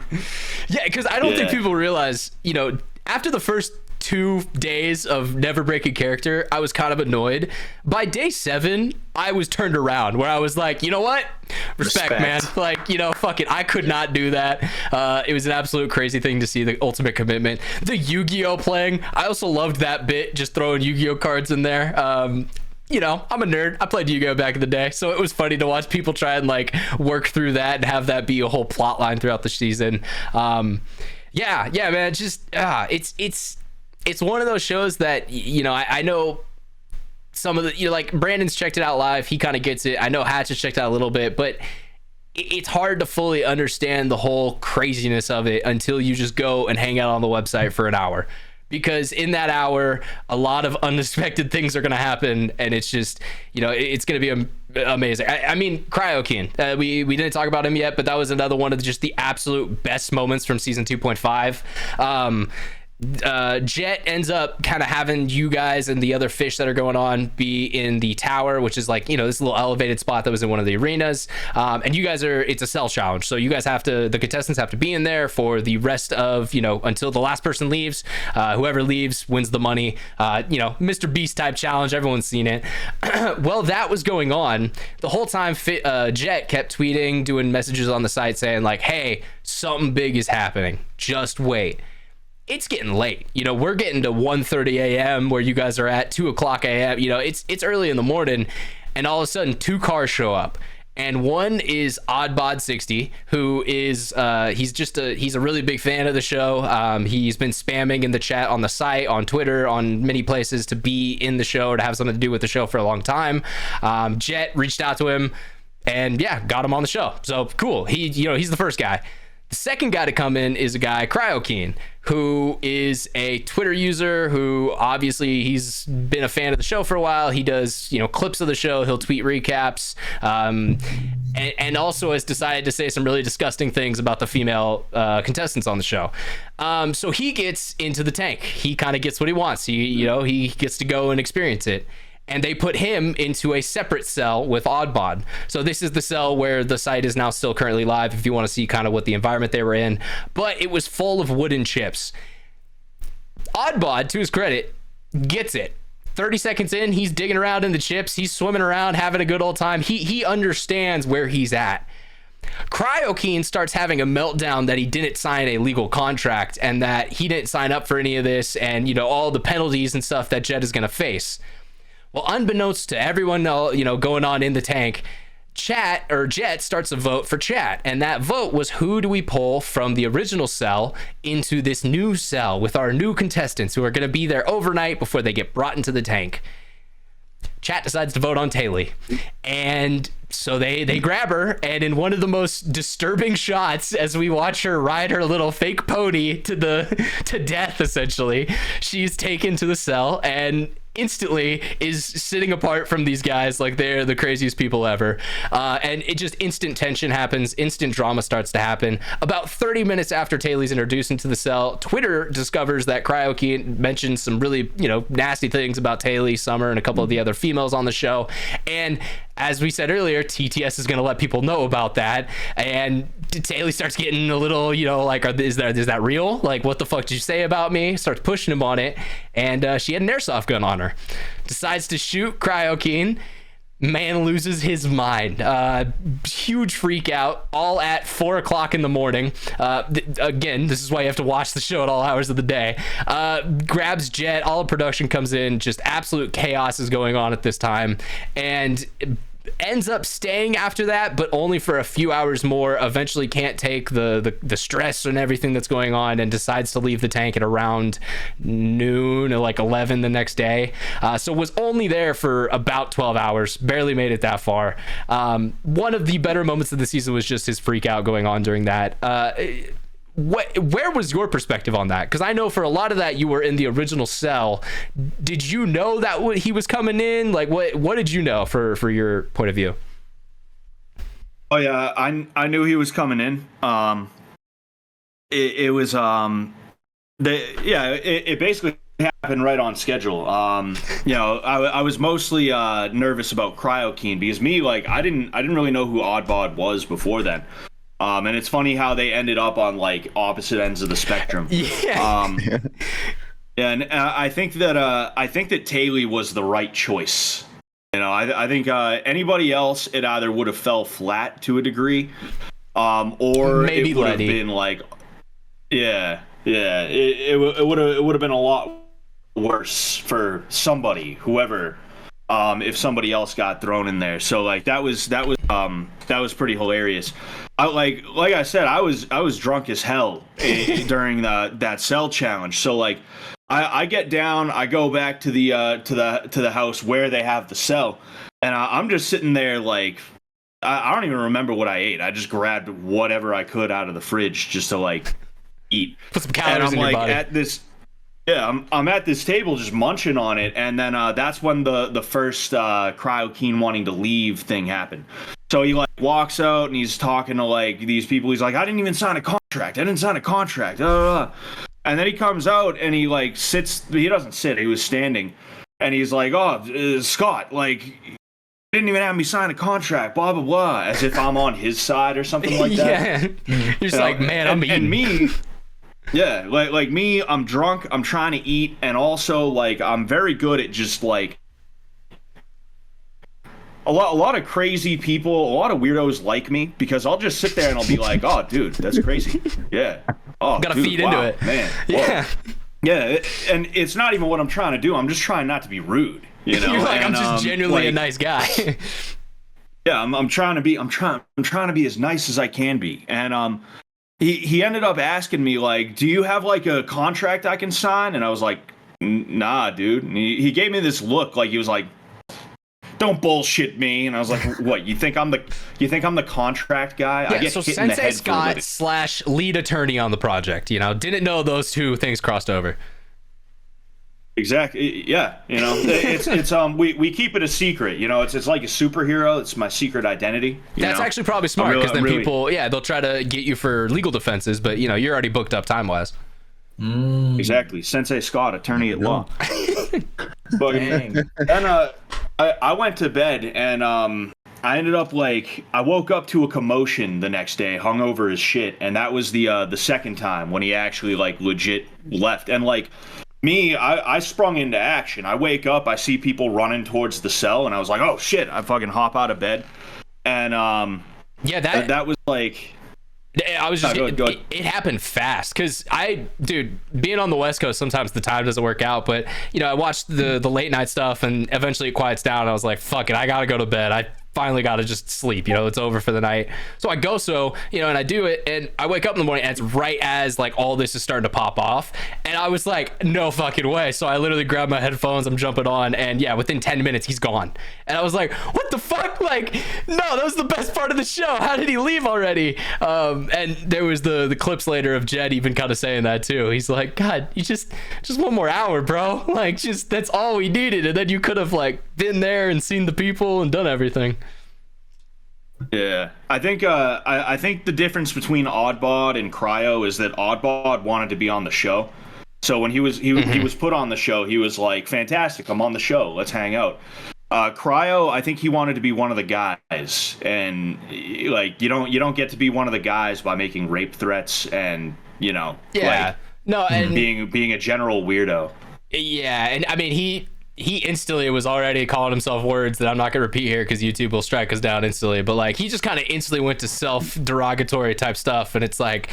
Yeah, because I don't think Yeah. people realize, you know, after the first 2 days of never breaking character, I was kind of annoyed. By day 7, I was turned around, where I was like, you know what? Respect, man. Like, you know, fuck it. I could not do that. It was an absolute crazy thing to see, the ultimate commitment. The Yu-Gi-Oh playing, I also loved that bit, just throwing Yu-Gi-Oh cards in there. You know, I'm a nerd. I played Yu-Gi-Oh back in the day, so it was funny to watch people try and like work through that and have that be a whole plot line throughout the season. Yeah, man. Just it's one of those shows that, you know, I know some of the, you know, like Brandon's checked it out live. He kind of gets it. I know Hatch has checked it out a little bit, but it's hard to fully understand the whole craziness of it until you just go and hang out on the website for an hour. Because in that hour, a lot of unexpected things are going to happen, and it's just, you know, it's going to be amazing. I mean, Cryokeen, we didn't talk about him yet, but that was another one of just the absolute best moments from season 2.5. Jet ends up kind of having you guys and the other fish that are going on be in the tower, which is like, you know, this little elevated spot that was in one of the arenas. And you guys it's a cell challenge. So you guys the contestants have to be in there for the rest of, you know, until the last person leaves. Whoever leaves wins the money. You know, Mr. Beast type challenge. Everyone's seen it. Well, that was going on the whole time. Jet kept tweeting, doing messages on the site saying like, hey, something big is happening. Just wait. It's getting late. You know, we're getting to 1:30 a.m. where you guys are at, 2 o'clock a.m. You know, it's early in the morning, and all of a sudden 2 cars show up. And one is Oddbod60, who is he's a really big fan of the show. He's been spamming in the chat on the site, on Twitter, on many places to be in the show, to have something to do with the show for a long time. Jet reached out to him and yeah, got him on the show. So cool. He's the first guy. The second guy to come in is a guy, Cryokeen, who is a Twitter user who obviously he's been a fan of the show for a while. He does, you know, clips of the show. He'll tweet recaps, and also has decided to say some really disgusting things about the female contestants on the show. So he gets into the tank. He kind of gets what he wants. He gets to go and experience it. And they put him into a separate cell with Oddbod. So this is the cell where the site is now still currently live, if you want to see kind of what the environment they were in. But it was full of wooden chips. Oddbod, to his credit, gets it. 30 seconds in, he's digging around in the chips. He's swimming around, having a good old time. He understands where he's at. Cryokeen starts having a meltdown that he didn't sign a legal contract and that he didn't sign up for any of this, and, you know, all the penalties and stuff that Jet is going to face. Well, unbeknownst to everyone, you know, going on in the tank, Jet starts a vote for Chat, and that vote was, who do we pull from the original cell into this new cell with our new contestants who are going to be there overnight before they get brought into the tank. Chat decides to vote on Taylor, and so they grab her, and in one of the most disturbing shots, as we watch her ride her little fake pony to death, essentially, she's taken to the cell and instantly is sitting apart from these guys like they're the craziest people ever. And it just instant tension happens, instant drama starts to happen. About 30 minutes after Taylor's introduced into the cell, Twitter discovers that Cryokeen mentioned some really, you know, nasty things about Taylor, Summer, and a couple of the other females on the show. And as we said earlier, TTS is going to let people know about that. And Taylor starts getting a little, you know, like, is that real? Like, what the fuck did you say about me? Starts pushing him on it. And she had an airsoft gun on her. Decides to shoot Cryokeen. Man loses his mind. Huge freak out, all at 4 o'clock in the morning. Again, this is why you have to watch the show at all hours of the day. Grabs jet, all of production comes in, just absolute chaos is going on at this time, and ends up staying after that, but only for a few hours more. Eventually can't take the stress and everything that's going on, and decides to leave the tank at around noon or like 11 the next day. So was only there for about 12 hours, barely made it that far. One of the better moments of the season was just his freak out going on during that. Where was your perspective on that? Because I know for a lot of that you were in the original cell. Did you know that he was coming in? Like, what did you know for your point of view? Oh yeah, I knew he was coming in. It was it basically happened right on schedule. I was mostly nervous about Cryokeen because I didn't really know who Oddbod was before then. And it's funny how they ended up on like opposite ends of the spectrum. Yeah. And I think that Taylor was the right choice. I think anybody else, it either would have fell flat to a degree, or maybe it would have been like, it would have been a lot worse for whoever. If somebody else got thrown in there. So like that was pretty hilarious. Like I said, I was drunk as hell during that cell challenge. So like I get down, I go back to the house where they have the cell, and I'm just sitting there like I don't even remember what I ate. I just grabbed whatever I could out of the fridge just to like eat. Put some calories in your body. I'm at this table just munching on it, and then that's when the first Cryokeen wanting to leave thing happened. So he like walks out and he's talking to like these people. He's like, I didn't even sign a contract. And then he comes out and he like sits. He doesn't sit. He was standing, and he's like, Scott, like, you didn't even have me sign a contract. Blah blah blah, as if I'm on his side or something like that. Yeah, you're just like, man, I'm eating. And me. Yeah, like me, I'm drunk, I'm trying to eat, and also like I'm very good at just like a lot of crazy people, a lot of weirdos like me, because I'll just sit there and I'll be like, oh dude, that's crazy. Yeah. Oh, gotta dude, feed wow, into it. Man. Yeah. Whoa. Yeah, and it's not even what I'm trying to do. I'm just trying not to be rude. You're like, I'm just genuinely a nice guy. Yeah, I'm trying to be as nice as I can be. And He ended up asking me, like, do you have, like, a contract I can sign? And I was like, nah, dude. And he gave me this look, like, he was like, don't bullshit me. And I was like, what, you think I'm the contract guy? Yeah, I get so hit in the head Scott / lead attorney on the project, didn't know those two things crossed over. Exactly. Yeah. It's we keep it a secret. It's like a superhero. It's my secret identity. That's actually probably smart, because then people, they'll try to get you for legal defenses, but you're already booked up time wise. Exactly. Sensi Scott, attorney at law. But then I went to bed, and I ended up I woke up to a commotion the next day, hungover as shit, and that was the second time when he actually like legit left. And like me, I sprung into action. I wake up, I see people running towards the cell, and I was like, oh shit, I fucking hop out of bed. And that was like, I was just it happened fast, because being on the West Coast, sometimes the time doesn't work out, but I watched the late night stuff, and eventually it quiets down, and I was like, fuck it, I gotta go to bed. I finally gotta just sleep, it's over for the night. So I go, and I do it, and I wake up in the morning, and it's right as like all this is starting to pop off, and I was like, no fucking way. So I literally grabbed my headphones, I'm jumping on, and within 10 minutes he's gone, and I was like, what the fuck? Like, no, that was the best part of the show. How did he leave already? And there was the clips later of Jed even kind of saying that too. He's like, God, you just one more hour, bro. Like, just that's all we needed, and then you could have like been there and seen the people and done everything. Yeah, I think the difference between Oddbod and Cryo is that Oddbod wanted to be on the show. So when he was put on the show, he was like, fantastic, I'm on the show, let's hang out. Cryo, I think he wanted to be one of the guys, and like you don't get to be one of the guys by making rape threats and and being a general weirdo. Yeah, and I mean he instantly was already calling himself words that I'm not gonna repeat here because YouTube will strike us down instantly. But like, he just kind of instantly went to self-derogatory type stuff, and it's like,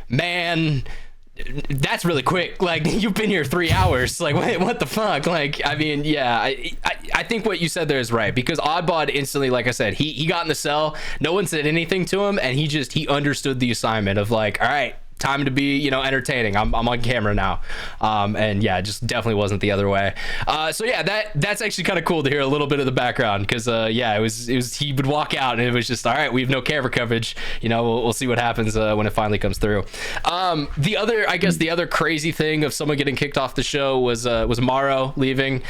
man, that's really quick. Like, you've been here 3 hours. Like, what the fuck? Like, I mean, yeah, I think what you said there is right, because Oddbod instantly, like I said, he got in the cell. No one said anything to him, and he understood the assignment of like, all right, time to be, you know, entertaining. I'm on camera now. And yeah, it just definitely wasn't the other way. So yeah, that's actually kind of cool to hear a little bit of the background, because yeah, it was he would walk out and it was just, all right, we have no camera coverage, you know, we'll see what happens when it finally comes through. I guess the other crazy thing of someone getting kicked off the show was Morrow leaving.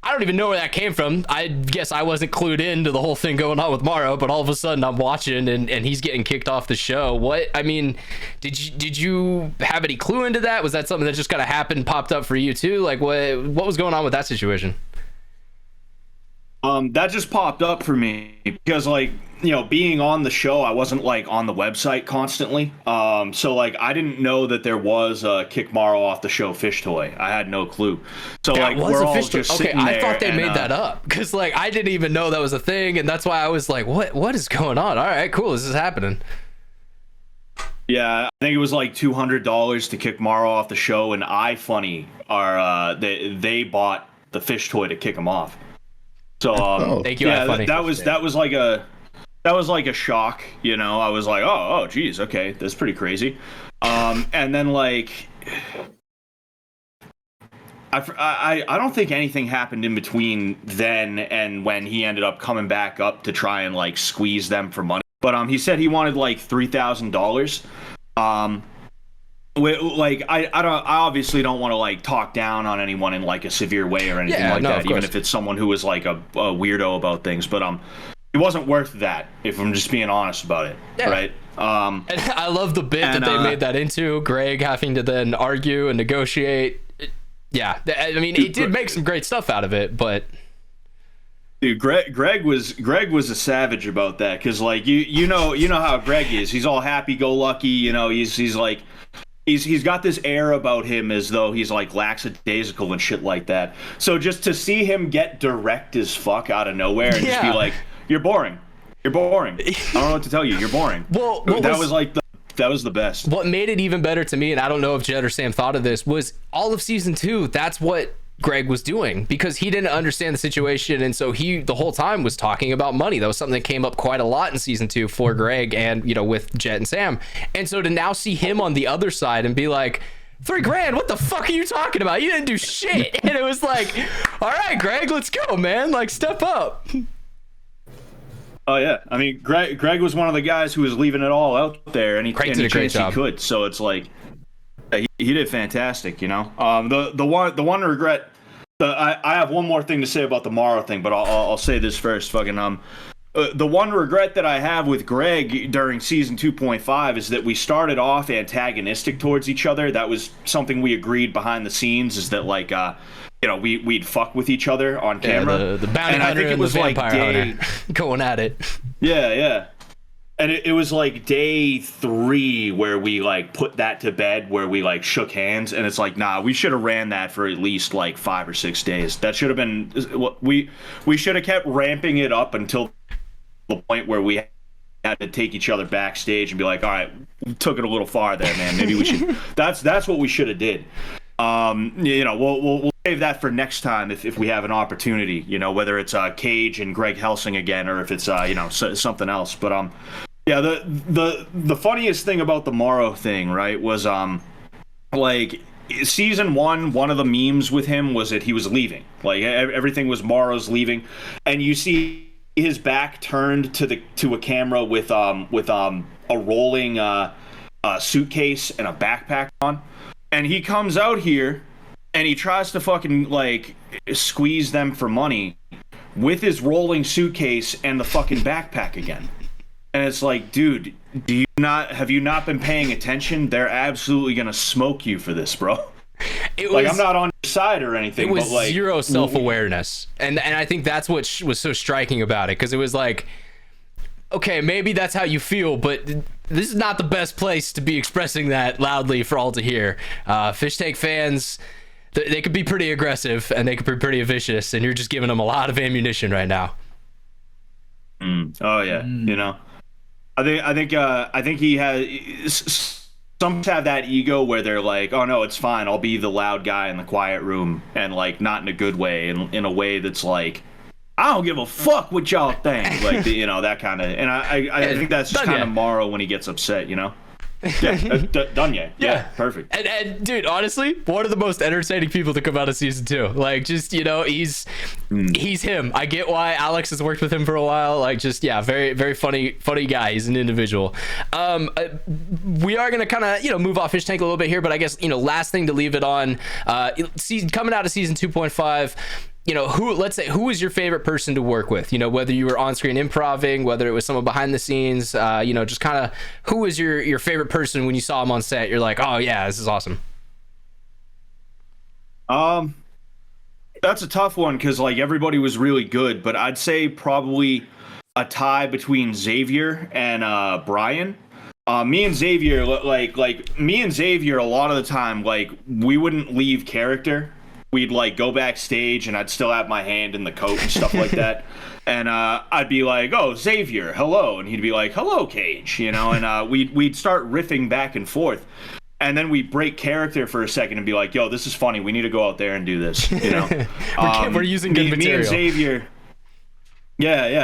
I don't even know where that came from. I guess I wasn't clued into the whole thing going on with Morrow, but all of a sudden I'm watching and he's getting kicked off the show. What, I mean, did you have any clue into that? Was that something that just kind of happened, popped up for you too? Like, what was going on with that situation? That just popped up for me because, like, you know, being on the show, I wasn't like on the website constantly. So like, I didn't know that there was a kick Morrow off the show fish toy. I had no clue. So like, we're all just sitting there. I thought they made that up, because like, I didn't even know that was a thing, and that's why I was like, what is going on? All right, cool, this is happening. Yeah, I think it was like $200 to kick Morrow off the show, and iFunny they bought the fish toy to kick him off. So thank you. Yeah, that was like a shock, you know. I was like, oh geez, okay, that's pretty crazy. And then like, I don't think anything happened in between then and when he ended up coming back up to try and like squeeze them for money. But he said he wanted like $3,000. Like, I obviously don't want to like talk down on anyone in like a severe way or anything that, even if it's someone who is like a weirdo about things. But it wasn't worth that, if I'm just being honest about it. Yeah. Right. And I love the bit that they made that into, Greg having to then argue and negotiate. Yeah, I mean, he did make some great stuff out of it, but dude, Greg was a savage about that, because like you know how Greg is. He's all happy-go-lucky, you know. He's like, he's got this air about him as though he's like lackadaisical and shit like that. So just to see him get direct as fuck out of nowhere and just be like, "You're boring. You're boring. I don't know what to tell you. You're boring." Well, that was the best. What made it even better to me, and I don't know if Jed or Sam thought of this, was all of season 2. That's what Greg was doing, because he didn't understand the situation, and so he the whole time was talking about money. That was something that came up quite a lot in season 2 for Greg, and you know, with Jet and Sam. And so to now see him on the other side and be like, $3,000, what the fuck are you talking about? You didn't do shit. And it was like, all right, Greg, let's go, man, like, step up. Oh yeah, I mean, Greg was one of the guys who was leaving it all out there, and he did a great job. He could. So it's like, he did fantastic, you know. The one regret. I have one more thing to say about the Morrow thing, but I'll say this first. The one regret that I have with Greg during season 2.5 is that we started off antagonistic towards each other. That was something we agreed behind the scenes, is that like, you know, we'd fuck with each other on camera. Yeah, the bounty hunter and the vampire hunter going at it. Yeah. And it was like day 3 where we like put that to bed, where we like shook hands, and it's like, nah, we should have ran that for at least like 5 or 6 days. That should have been, we should have kept ramping it up until the point where we had to take each other backstage and be like, all right, we took it a little far there, man. Maybe we should. That's what we should have did. You know, we'll save that for next time if we have an opportunity. You know, whether it's Cage and Greg Helsing again, or if it's you know, something else. But yeah, the funniest thing about the Morrow thing, right, was like season 1, one of the memes with him was that he was leaving. Like everything was Morrow's leaving, and you see his back turned to a camera with a rolling suitcase and a backpack on, and he comes out here and he tries to fucking like squeeze them for money with his rolling suitcase and the fucking backpack again. And it's like, dude, have you not been paying attention? They're absolutely gonna smoke you for this, bro. I'm not on your side or anything. It was but like, zero self-awareness, and I think that's what was so striking about it, because it was like, okay, maybe that's how you feel, but this is not the best place to be expressing that loudly for all to hear. Fish Tank fans, they could be pretty aggressive and they could be pretty vicious, and you're just giving them a lot of ammunition right now. Oh yeah, you know, I think he has. Some have that ego where they're like, oh no, it's fine, I'll be the loud guy in the quiet room, and like not in a good way, in a way that's like, I don't give a fuck what y'all think, like you know, that kind of. And I think that's just kind of Morrow when he gets upset, you know. Yeah, done yet. Yeah, perfect. And dude, honestly, one of the most entertaining people to come out of season 2. Like, just, you know, he's him. I get why Alex has worked with him for a while. Like, just, yeah, very, very funny guy. He's an individual. We are gonna kind of, you know, move off Fishtank a little bit here, but I guess, you know, last thing to leave it on, coming out of season 2.5. You know, who was your favorite person to work with? You know, whether you were on screen improving, whether it was someone behind the scenes, you know, just kind of who was your favorite person when you saw him on set? You're like, oh yeah, this is awesome. That's a tough one because like everybody was really good, but I'd say probably a tie between Xavier and Brian. Me and Xavier, me and Xavier, a lot of the time, like we wouldn't leave character. We'd like go backstage and I'd still have my hand in the coat and stuff like that. And I'd be like, oh, Xavier, hello. And he'd be like, hello, Cage, you know, and we'd start riffing back and forth. And then we'd break character for a second and be like, yo, this is funny. We need to go out there and do this, you know. We're using good material. Me and Xavier,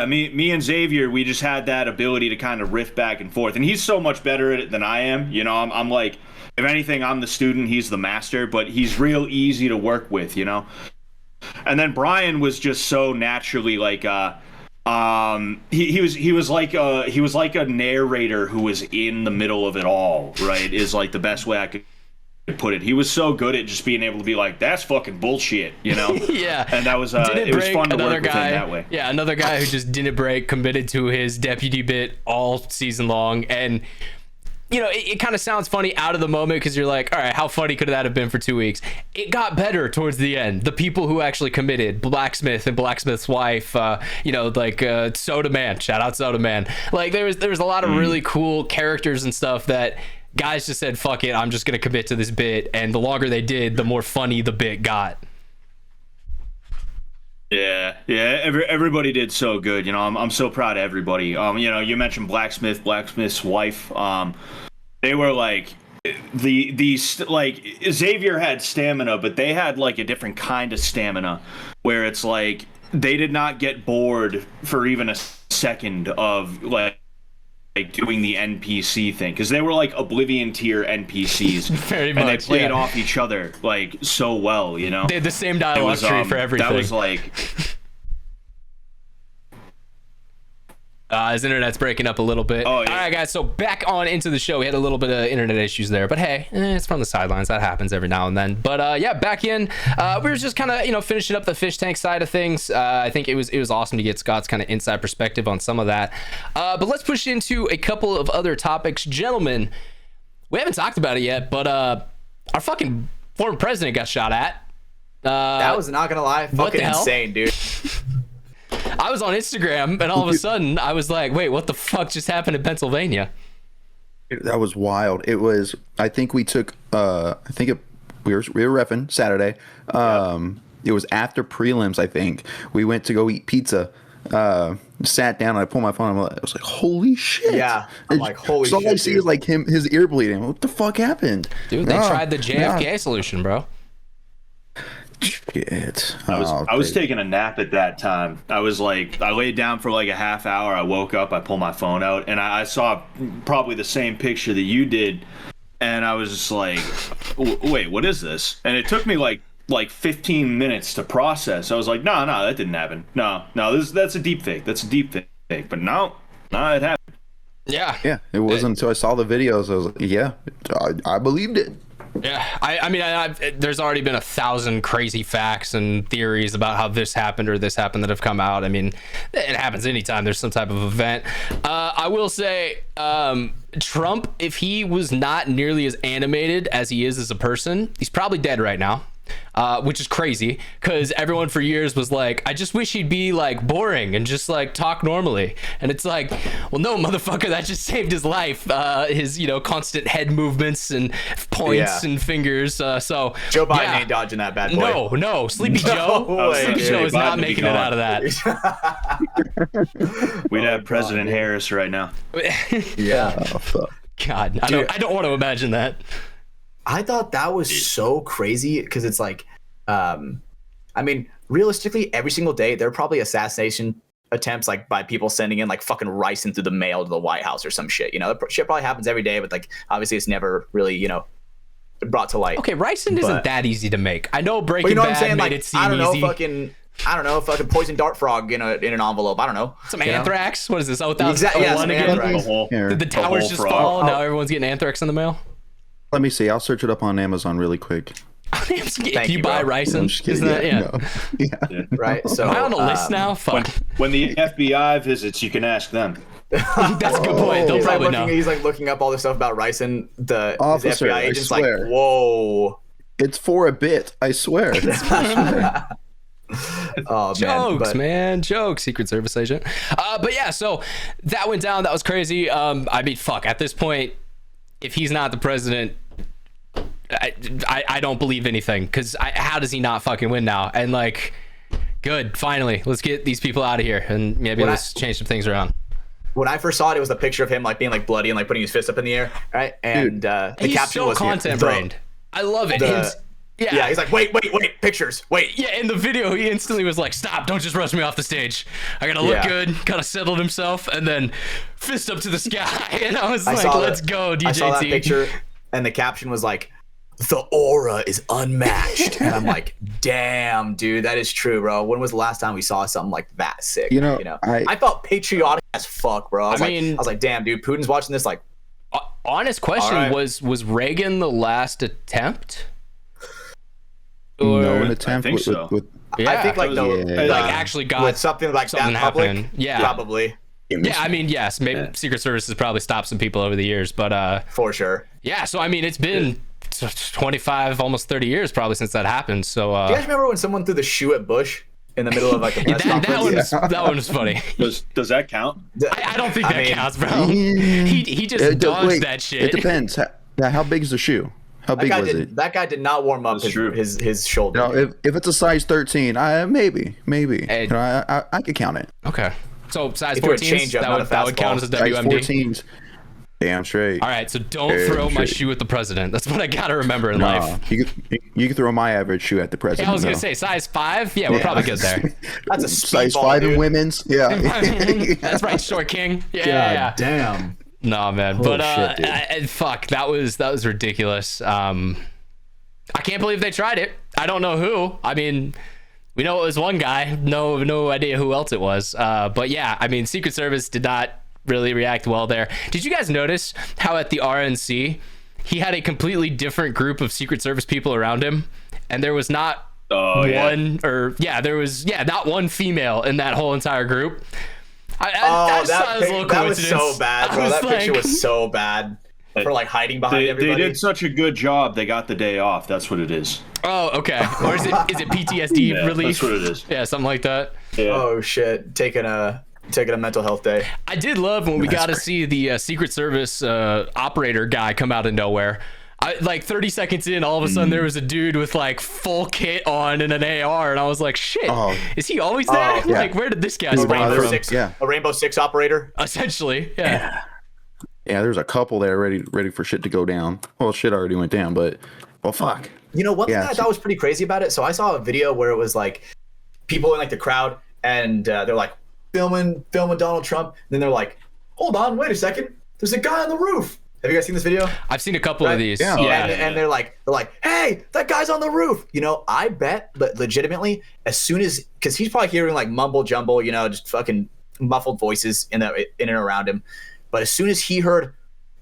me and Xavier, we just had that ability to kind of riff back and forth. And he's so much better at it than I am. You know, I'm like, if anything, I'm the student, he's the master, but he's real easy to work with, you know? And then Brian was just so naturally like he was like a narrator who was in the middle of it all, right? Is like the best way I could put it. He was so good at just being able to be like, that's fucking bullshit, you know? Yeah. And that was it was fun to work with him that way. Yeah, another guy who just didn't break, committed to his deputy bit all season long. And you know, it kind of sounds funny out of the moment because you're like, all right, how funny could that have been for 2 weeks? It got better towards the end. The people who actually committed, Blacksmith and Blacksmith's wife, you know, like Soda Man, shout out Soda Man. Like there was a lot of really cool characters and stuff that guys just said, fuck it, I'm just going to commit to this bit. And the longer they did, the more funny the bit got. Yeah, everybody did so good. You know, I'm so proud of everybody. You know, you mentioned Blacksmith's wife. They were like these like Xavier had stamina, but they had like a different kind of stamina, where it's like they did not get bored for even a second of like doing the NPC thing, because they were like Oblivion tier NPCs. Very much, and they played off each other like so well, you know. They had the same dialogue tree for everything. That was like his internet's breaking up a little bit. Oh, yeah. All right, guys, so back on into the show. We had a little bit of internet issues there, but hey, it's from the sidelines. That happens every now and then. But yeah, back in. We were just kind of, you know, finishing up the fish tank side of things. I think it was awesome to get Scott's kind of inside perspective on some of that. But let's push into a couple of other topics. Gentlemen, we haven't talked about it yet, but our fucking former president got shot at. That was, not gonna lie, fucking insane, dude. I was on Instagram and all of a sudden I was like, wait, what the fuck just happened in Pennsylvania? That was wild. It was, I think we took, we were reffing Saturday. It was after prelims, I think. We went to go eat pizza. Sat down and I pulled my phone. I was like, holy shit. Yeah. I'm like, holy shit. All I see is like his ear bleeding. What the fuck happened? Dude, they tried the JFK solution, bro. Shit. I was taking a nap at that time. I was like, I laid down for like a half hour. I woke up, I pulled my phone out, and I saw probably the same picture that you did. And I was just like, wait, what is this? And it took me like 15 minutes to process. I was like, no, that didn't happen. No, that's a deep fake. That's a deep fake. But no, it happened. Yeah. It wasn't until I saw the videos. I was like, yeah, I believed it. Yeah, I mean, there's already been 1,000 crazy facts and theories about how this happened or this happened that have come out. I mean, it happens anytime there's some type of event. I will say, Trump, if he was not nearly as animated as he is as a person, he's probably dead right now. which is crazy because everyone for years was like, I just wish he'd be like boring and just like talk normally. And it's like, well, no, motherfucker, that just saved his life. His, constant head movements and points and fingers. So Joe Biden ain't dodging that bad boy. No, Sleepy Joe. Sleepy Joe is not making it out of that. We'd have President Harris right now. Yeah. Oh, fuck. God, I don't want to imagine that. I thought that was so crazy because it's like, realistically, every single day there are probably assassination attempts like by people sending in like fucking rice in through the mail to the White House or some shit. That shit probably happens every day, but like obviously it's never really brought to light. Okay, ricin isn't that easy to make. I know Breaking what I'm Bad saying? made Like, it seem easy. fucking poison dart frog in an envelope. I don't know. Some anthrax. What is this? 01 some again? anthrax. Did the towers just fall? Now everyone's getting anthrax in the mail. Let me see. I'll search it up on Amazon really quick. Can you buy ricin? I'm just kidding. Isn't that, No. Yeah. Right. So am I on a list now? Fuck. When the FBI visits, you can ask them. That's a good point. They'll probably know. He's like looking up all this stuff about ricin. The Officer, FBI I agent's swear. like, whoa. It's for a bit. I swear. Oh, Jokes, man. Jokes, Secret Service agent. But yeah, so that went down. That was crazy. Fuck. At this point, if he's not the president, I don't believe anything, because how does he not fucking win now? And like, good, finally, let's get these people out of here and maybe let's change some things around. When I first saw it, it was the picture of him like being like bloody and like putting his fist up in the air, right? And the he's caption so was content brained. I love it. Yeah, he's like, wait, pictures, wait. Yeah, in the video, he instantly was like, stop, don't just rush me off the stage. I gotta look good, kind of settled himself, and then fist up to the sky. And I was like, let's go, DJT. I saw that picture, and the caption was like, the aura is unmatched. And I'm like, damn, dude, that is true, bro. When was the last time we saw something like that sick? I felt patriotic as fuck, bro. I was like, damn, dude, Putin's watching this like. Honest question, was Reagan the last attempt? No, an attempt. I think so. I think like actually got with something like that public. Happening. Yeah, probably. Yeah, I mean, yes, maybe Secret Service has probably stopped some people over the years, but for sure. Yeah, so I mean, it's been 25, almost 30 years probably since that happened. So do you guys remember when someone threw the shoe at Bush in the middle of like a press conference? That one was funny. Does that count? I don't think that counts, bro. He just dodged that shit. It depends. How big is the shoe? How big was it? That guy did not warm up his shoulder. No, if it's a size 13, maybe. Hey. I could count it. Okay. So size If you're a 14s, change-up, not a that would count as a Size WMD. 14s. Damn straight. All right, so don't throw my shoe at the president. That's what I gotta remember in life. You can throw my average shoe at the president. I was gonna say size 5. Yeah, we're probably good there. That's a size 5 in women's. Yeah. That's right, Short King. Yeah. Damn. No, man. Holy But shit, fuck, that was ridiculous. I can't believe they tried it. I don't know who. I mean, we know it was one guy. No idea who else it was. But yeah, I mean, Secret Service did not really react well there. Did you guys notice how at the RNC he had a completely different group of Secret Service people around him, and there was not not one female in that whole entire group? That was so bad, bro. That picture was so bad for like hiding behind everybody. They did such a good job. They got the day off. That's what it is. Oh, okay. Or is it PTSD relief? That's what it is. Yeah, something like that. Yeah. Oh shit, taking a mental health day. I did love when we got to see the Secret Service operator guy come out of nowhere. Like 30 seconds in, all of a sudden there was a dude with like full kit on and an AR, and I was like, shit, is he always there? Like, where did this guy spawn from? A Rainbow Six operator? Essentially, yeah. Yeah, there's a couple there ready for shit to go down. Well, shit already went down, but fuck. You know, one thing I thought was pretty crazy about it. So I saw a video where it was like people in like the crowd, and they're like filming Donald Trump. And then they're like, hold on, wait a second, there's a guy on the roof. Have you guys seen this video? I've seen a couple of these. Yeah. And they're like, hey, that guy's on the roof. You know, I bet legitimately as soon as, because he's probably hearing like mumble jumble, you know, just fucking muffled voices in and around him. But as soon as he heard,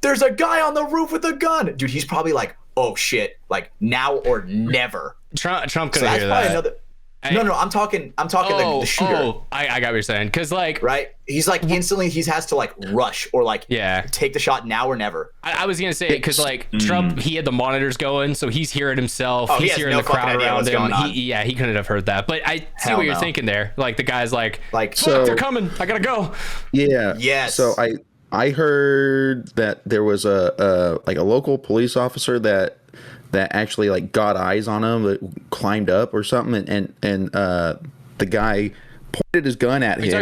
there's a guy on the roof with a gun, dude, he's probably like, oh shit, like now or never. Trump couldn't hear that. No, I'm talking the shooter. Oh, I got what you're saying. Because, like... Right? He's, like, instantly, he has to, like, rush or, like, take the shot now or never. I was going to say, because, like, Trump, he had the monitors going, so he's hearing himself. He's hearing the crowd around him. He couldn't have heard that. But I see what you're thinking there. Like, the guy's like, fuck, they're coming. I got to go. Yeah. Yes. So I heard that there was a local police officer that actually like got eyes on him, that climbed up or something, and the guy pointed his gun at him.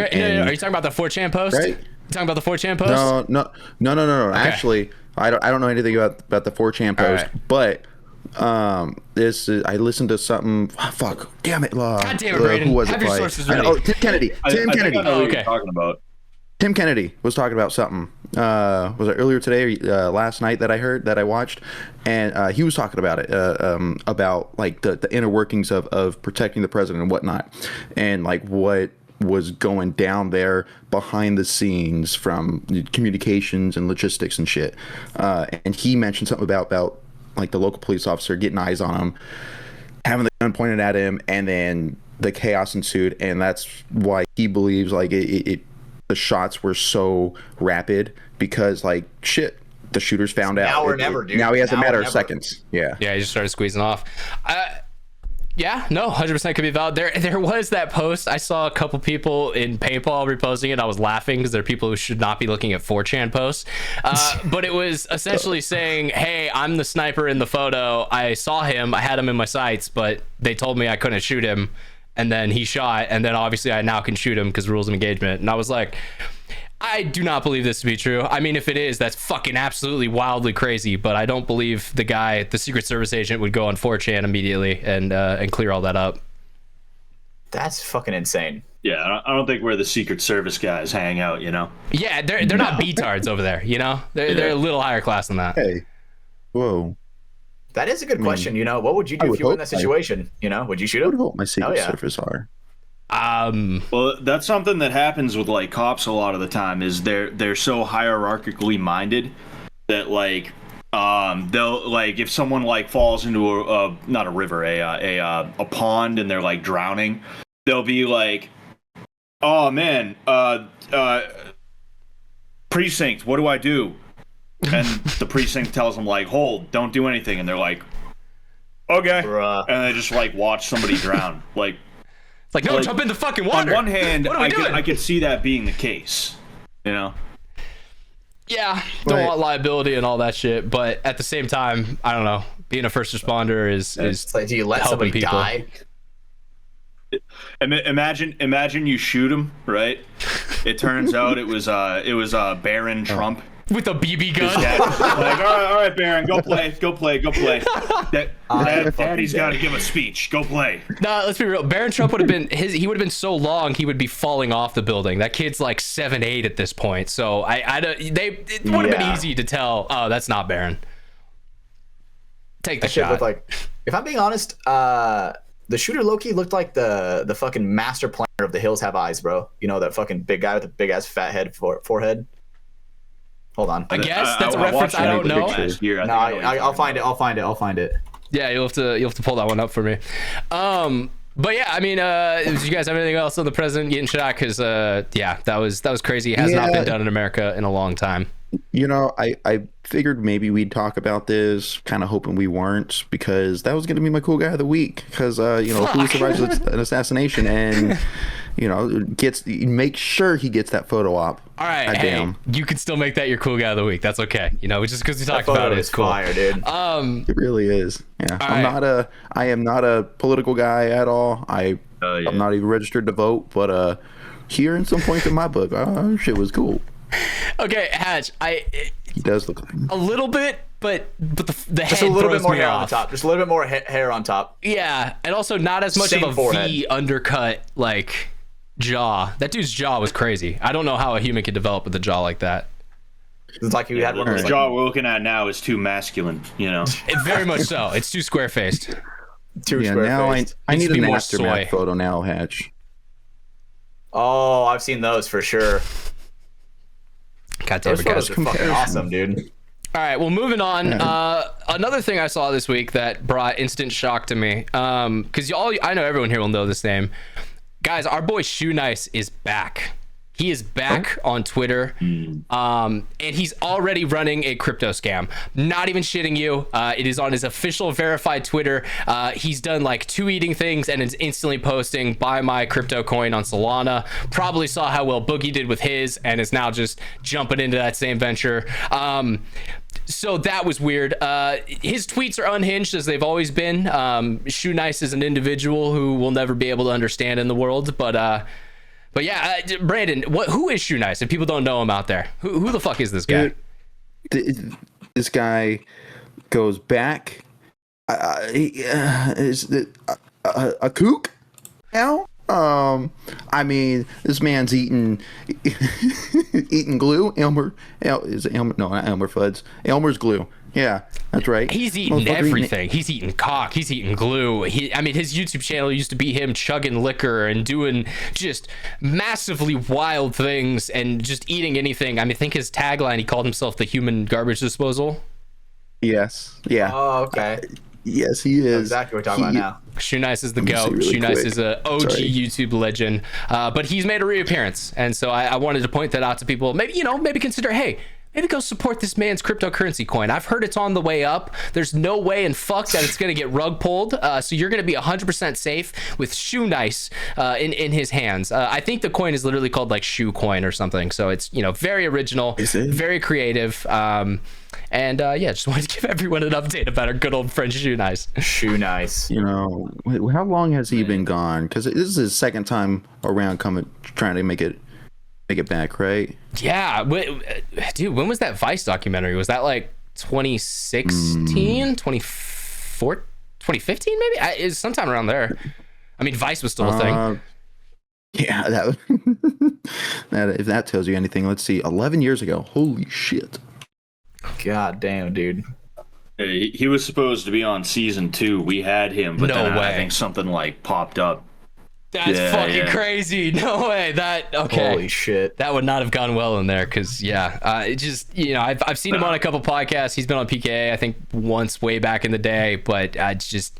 Are you talking about the 4chan post? Right? You talking about the 4chan post? No. Okay. Actually, I don't know anything about the 4chan post, right. But this is, I listened to something. Fuck, damn it, God damn it, Brayden. Who was Have it? your sources ready. Tim Kennedy. Tim Kennedy. I know what you're talking about. Tim Kennedy was talking about something. Was it earlier today or last night that I watched, and he was talking about it, about like the inner workings of protecting the president and whatnot, and like what was going down there behind the scenes from communications and logistics and shit. And he mentioned something about like the local police officer getting eyes on him, having the gun pointed at him, and then the chaos ensued, and that's why he believes like it the shots were so rapid because like shit, the shooters found out. Now or never, dude. Now he has a matter of seconds. Yeah. Yeah, he just started squeezing off. Yeah, no, 100% could be valid. There was that post. I saw a couple people in paintball reposting it. I was laughing because there are people who should not be looking at 4chan posts. But it was essentially saying, hey, I'm the sniper in the photo. I saw him. I had him in my sights, but they told me I couldn't shoot him. And then he shot, and then obviously I now can shoot him because rules of engagement. And I was like, I do not believe this to be true. I mean, if it is, that's fucking absolutely wildly crazy, but I don't believe the guy, the Secret Service agent, would go on 4chan immediately and clear all that up. That's fucking insane. Yeah, I don't think where the Secret Service guys hang out, you know? Yeah, they're not betards over there, you know? They're a little higher class than that. Hey. Whoa. That is a good question. You know, what would you do if you were in that situation? You know, would you shoot him? I would hope my Secret Service are. Well, that's something that happens with like cops a lot of the time. Is they're so hierarchically minded that like they'll like if someone like falls into a not a river a pond and they're like drowning, they'll be like, oh man, precinct, what do I do? And the precinct tells them like, hold, don't do anything, and they're like, okay, and they just like watch somebody drown. Like, it's like, no, like, jump in the fucking water. On one hand, I could see that being the case, you know. Yeah, don't want liability and all that shit, but at the same time, I don't know. Being a first responder is like, do you let somebody people die? Imagine you shoot him, right? It turns out it was Baron Trump. With a BB gun. Like, all right, Baron, go play. Daddy's got to give a speech. Go play. Nah, let's be real. Baron Trump would have been he would have been so long he would be falling off the building. That kid's like 7'8" at this point. So it would have been easy to tell. Oh, that's not Baron. Take the shot. Like, if I'm being honest, the shooter low-key looked like the fucking master planner of The Hills Have Eyes, bro. You know, that fucking big guy with the big ass fat head forehead. Hold on. I guess that's a reference I don't know. No, I'll find it. Yeah, you'll have to pull that one up for me. But yeah, I mean, did you guys have anything else on the president getting shot? Because yeah, that was crazy. It has not been done in America in a long time. You know, I figured maybe we'd talk about this, kind of hoping we weren't, because that was going to be my cool guy of the week. Because you know, who survives an assassination and you know make sure he gets that photo op. All right, hey, you can still make that your cool guy of the week. That's okay. You know, just because we talked about it, it's cool. Fire, dude. It really is. Yeah, I am not a political guy at all. I'm not even registered to vote, but here in some points in my book, shit was cool. Okay, Hatch, he does look like a little bit, but the head just a little bit more hair off. on the top. Just a little bit more hair on top. Yeah, and also not as much of a forehead. V undercut like jaw. That dude's jaw was crazy. I don't know how a human could develop with a jaw like that. It's like you had one of those. The jaw we're looking at now is too masculine, you know. Very much so. It's too square faced. Now I need an aftermath photo now, Hatch. Oh, I've seen those for sure. God damn it, guys. Those are fucking awesome, dude. All right, well, moving on. Another thing I saw this week that brought instant shock to me, because I know everyone here will know this name. Guys, our boy Shoenice is back. He is back on Twitter, and he's already running a crypto scam. Not even shitting you. It is on his official verified Twitter. He's done like 2 eating things and is instantly posting buy my crypto coin on Solana. Probably saw how well Boogie did with his and is now just jumping into that same venture. So that was weird. His tweets are unhinged as they've always been. Shoenice is an individual who we'll never be able to understand in the world, but yeah, Brandon, who is Shoenice? If people don't know him out there, who the fuck is this guy? This guy goes back. Is it a kook now? I mean, this man's eating glue. Is it Elmer? No, not Elmer Fuds. Elmer's glue. Yeah, that's right. He's eating everything. He's eating cock. He's eating glue. I mean, his YouTube channel used to be him chugging liquor and doing just massively wild things and just eating anything. I mean, I think his tagline, he called himself the human garbage disposal. Yes. Yeah. Oh, okay. Yes, he is. Exactly what we're talking about now. Shoenice is the GOAT. Shoenice is an OG YouTube legend. But he's made a reappearance. And so I wanted to point that out to people. Maybe consider, hey, maybe go support this man's cryptocurrency coin. I've heard it's on the way up. There's no way in fuck that it's going to get rug pulled. So you're going to be 100% safe with Shoenice in his hands. I think the coin is literally called like Shoe Coin or something. So it's, very original, very creative. Just wanted to give everyone an update about our good old friend Shoenice. Shoenice. How long has he been gone? Because this is his second time around trying to make it back, right? Yeah, dude, when was that Vice documentary? Was that like 2016, 2015 maybe? It was sometime around there. I mean, Vice was still a thing. Yeah, if that tells you anything, let's see, 11 years ago. Holy shit. God damn, dude. He was supposed to be on season 2. We had him, but then I think something like popped up. That's fucking crazy. No way. Holy shit. That would not have gone well in there because, I've seen him on a couple podcasts. He's been on PKA, I think, once way back in the day, but it's just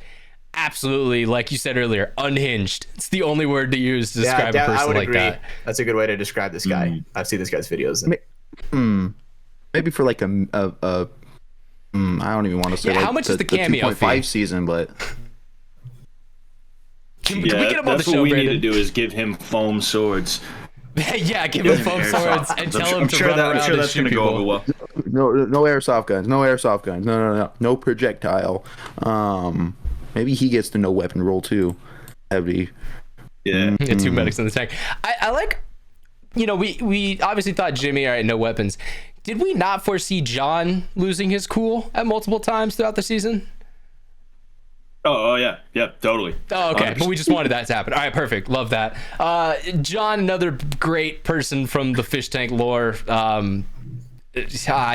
absolutely, like you said earlier, unhinged. It's the only word to use to describe a person like that. That's a good way to describe this guy. I've seen this guy's videos. Maybe for like I don't even want to say how much is the cameo fee? 2.5 season, but can we get him on the show, what we Brandon? need to do is give him foam swords. Yeah, give him foam swords and tell him to run around and shoot people. I'm sure that's going to go over well. No airsoft guns. No projectile. Maybe he gets the no weapon roll too. That'd be. Yeah. 2 medics in the tank. I like. We obviously thought Jimmy, all right, no weapons. Did we not foresee John losing his cool at multiple times throughout the season? Oh yeah, totally. Oh, okay, but we just wanted that to happen. All right, perfect. Love that. John, another great person from the fish tank lore. I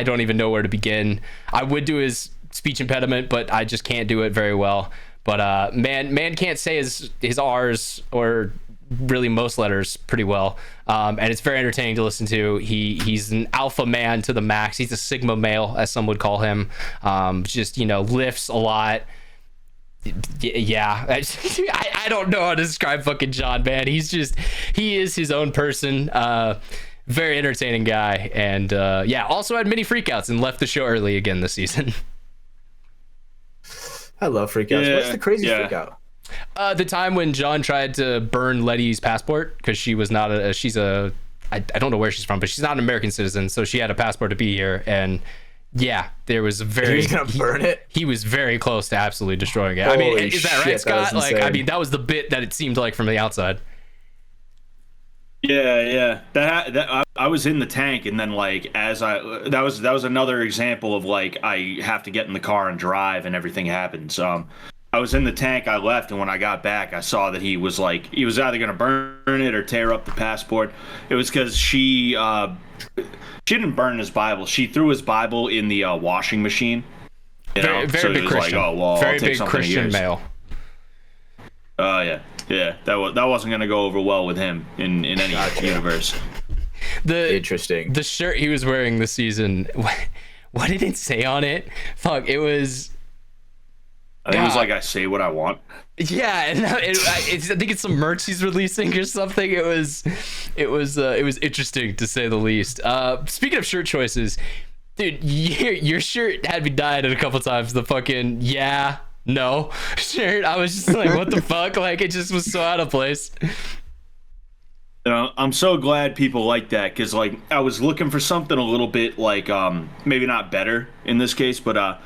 don't even know where to begin. I would do his speech impediment, but I just can't do it very well. But man can't say his R's or really most letters pretty well, and it's very entertaining to listen to. He's an alpha man to the max. He's a sigma male, as some would call him. Just lifts a lot. Yeah, I don't know how to describe fucking John, man. He is his own person. Very entertaining guy, and also had many freakouts and left the show early again this season. I love freakouts. What's the crazy freakout? The time when John tried to burn Letty's passport because she was not I don't know where she's from, but she's not an American citizen, so she had a passport to be here, and there was he was gonna burn it. He was very close to absolutely destroying it. Holy I mean, is that right, Scott? That was the bit that it seemed like from the outside. Yeah. That I was in the tank, and then that was another example of I have to get in the car and drive, and everything happens. I was in the tank, I left, and when I got back, I saw that he was either going to burn it or tear up the passport. It was because she didn't burn his Bible. She threw his Bible in the washing machine. Very big Christian. Very big Christian male. Yeah. That wasn't going to go over well with him in any universe. Interesting. The shirt he was wearing this season what did it say on it? Fuck, it was. I think it was like, I say what I want. Yeah, and I think it's some merch he's releasing or something. It was interesting to say the least. Speaking of shirt choices, dude, your shirt had me dying a couple times. The fucking no shirt. I was just like, what the fuck? Like, it just was so out of place. You know, I'm so glad people like that, because like I was looking for something a little bit like maybe not better in this case, but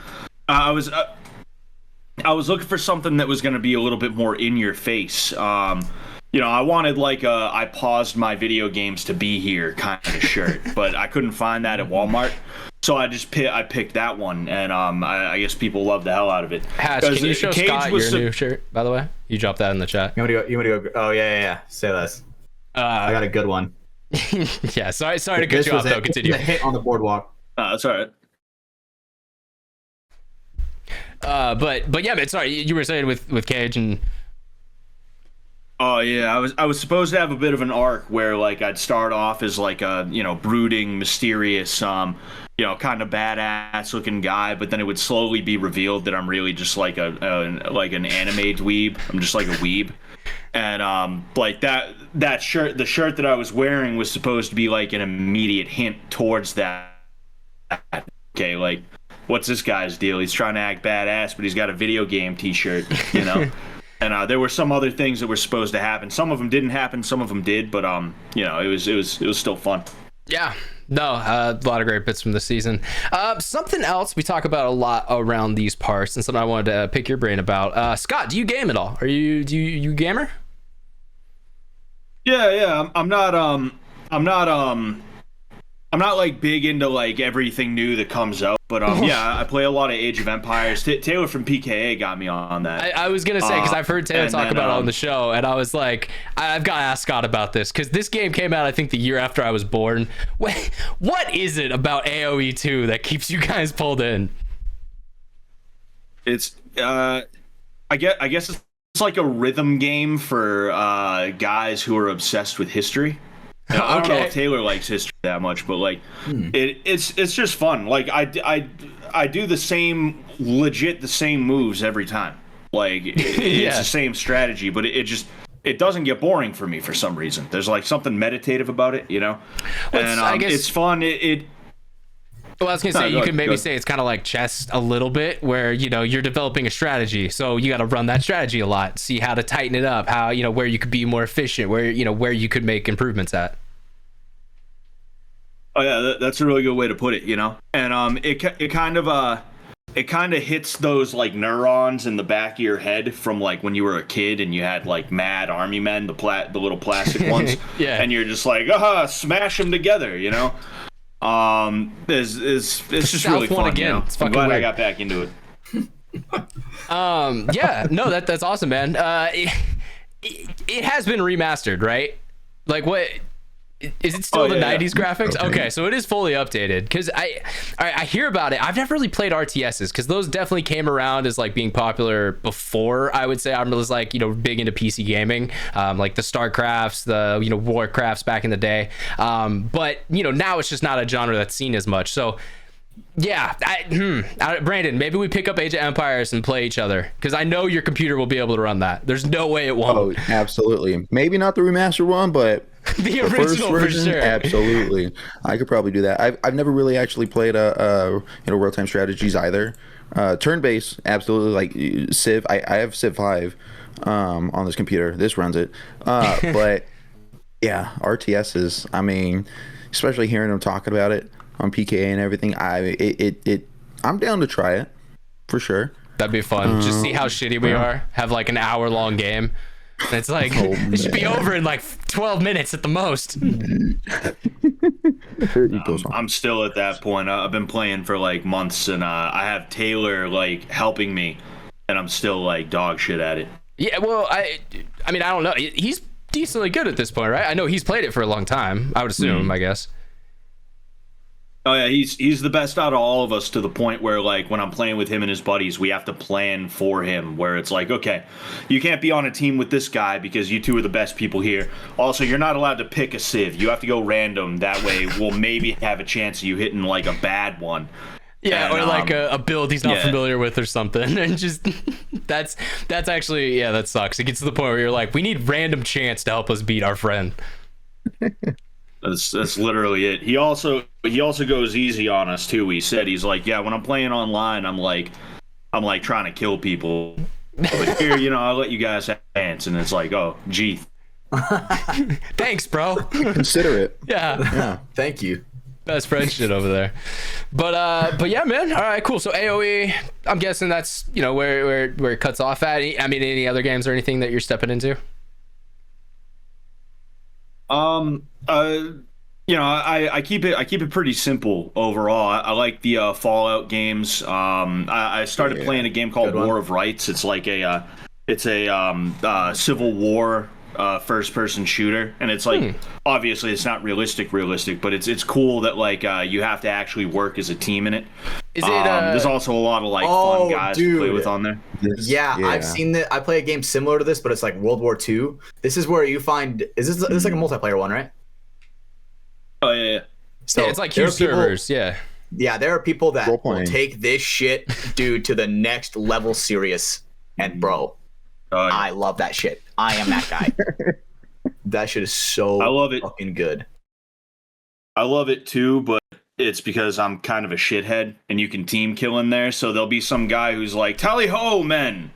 I was looking for something that was going to be a little bit more in your face. You know, I wanted like a I paused my video games to be here kind of shirt, but I couldn't find that at Walmart. So I picked that one, and I guess people love the hell out of it. Hatch, can you show Scott your new shirt, by the way? You dropped that in the chat. You want to go? Oh yeah. Say this. I got a good one. Yeah, sorry to cut you off though. Continue. The hit on the boardwalk. That's all right. But yeah, man. Sorry, you were saying with Cage and. Oh yeah, I was supposed to have a bit of an arc where like I'd start off as like a brooding, mysterious, kind of badass looking guy, but then it would slowly be revealed that I'm really just like an anime dweeb. I'm just like a weeb. And like that shirt, the shirt that I was wearing was supposed to be like an immediate hint towards that. Okay, like what's this guy's deal? He's trying to act badass, but he's got a video game t-shirt, And there were some other things that were supposed to happen. Some of them didn't happen, some of them did, but it was still fun. Yeah. No, a lot of great bits from the season. Something else we talk about a lot around these parts, and something I wanted to pick your brain about. Scott, do you game at all? Do you gamer? Yeah. I'm not like big into like everything new that comes out, but yeah, I play a lot of Age of Empires. Taylor from PKA got me on that. I was gonna say, because I've heard Taylor talk about it on the show, and I was like, I've got to ask Scott about this, because this game came out I think the year after I was born. What is it about AoE 2 that keeps you guys pulled in? It's I guess it's like a rhythm game for guys who are obsessed with history. I don't know if Taylor likes history that much, but like it's just fun. Like I do the same moves every time. Like it's the same strategy, but it doesn't get boring for me for some reason. There's like something meditative about it, and I guess, it's fun. Well, I was gonna say you could maybe say it's kind of like chess a little bit, where you're developing a strategy, so you got to run that strategy a lot, see how to tighten it up, how where you could be more efficient, where you could make improvements at. Oh yeah, that's a really good way to put it, And it kind of hits those like neurons in the back of your head from like when you were a kid and you had like mad army men, the little plastic ones, yeah, and you're just like smash them together, It's just really fun. Again. It's I'm glad weird. I got back into it. Yeah, no, that's awesome, man. It has been remastered, right? Like, what is it still the 90s graphics? Okay, so it is fully updated, because I hear about it. I've never really played RTSs, because those definitely came around as like being popular before. I would say I was like big into PC gaming, like the StarCrafts, the Warcrafts back in the day. But now it's just not a genre that's seen as much. So yeah, Brandon, maybe we pick up Age of Empires and play each other, because I know your computer will be able to run that. There's no way it won't. Oh, absolutely. Maybe not the remastered one, but the original version, for sure. Absolutely, I could probably do that. I've never really actually played real-time strategies either. Turn-based, absolutely. Like Civ, I have Civ 5 on this computer. This runs it, but yeah, RTSs. I mean, especially hearing them talking about it on PKA and everything, I'm down to try it for sure. That'd be fun. Just see how shitty we are. Have like an hour-long game. And it's like it should be over in like 12 minutes at the most. I'm still at that point. I've been playing for like months, and I have Taylor like helping me, and I'm still like dog shit at it. Yeah, well, I mean, I don't know. He's decently good at this point, right? I know he's played it for a long time, I would assume, I guess. Oh yeah, he's the best out of all of us, to the point where like when I'm playing with him and his buddies, we have to plan for him, where it's like, okay, you can't be on a team with this guy because you two are the best people here. Also, you're not allowed to pick a civ. You have to go random. That way we'll maybe have a chance of you hitting like a bad one. Yeah, And, or like a build he's not yeah. familiar with or something, and just that's actually that sucks. It gets to the point where you're like, we need random chance to help us beat our friend. That's literally it. He also goes easy on us too. He said he's like, yeah, when I'm playing online, I'm like trying to kill people. But here, I'll let you guys have chance, and it's like, oh, gee. Thanks, bro. Consider it. Yeah. Thank you. Best friend shit over there. But yeah, man. All right, cool. So AoE, I'm guessing that's where it cuts off at. I mean, any other games or anything that you're stepping into? I keep it pretty simple overall. I like the Fallout games. I started playing a game called War of Rights. It's like a Civil War first-person shooter, and it's like obviously it's not realistic, but it's cool that like you have to actually work as a team in it. Is it? There's also a lot of like fun guys to play with on there. Yeah, I've seen that. I play a game similar to this, but it's like World War II. This is where you find. This is like a multiplayer one, right? Oh yeah. So it's like huge servers. Yeah, there are people that Role-playing. will take this shit, dude, to the next level serious. And bro, I love that shit. I am that guy. That shit is so I love it. fucking good. I love it too, but it's because I'm kind of a shithead, and you can team kill in there. So there'll be some guy who's like, "Tally ho, men!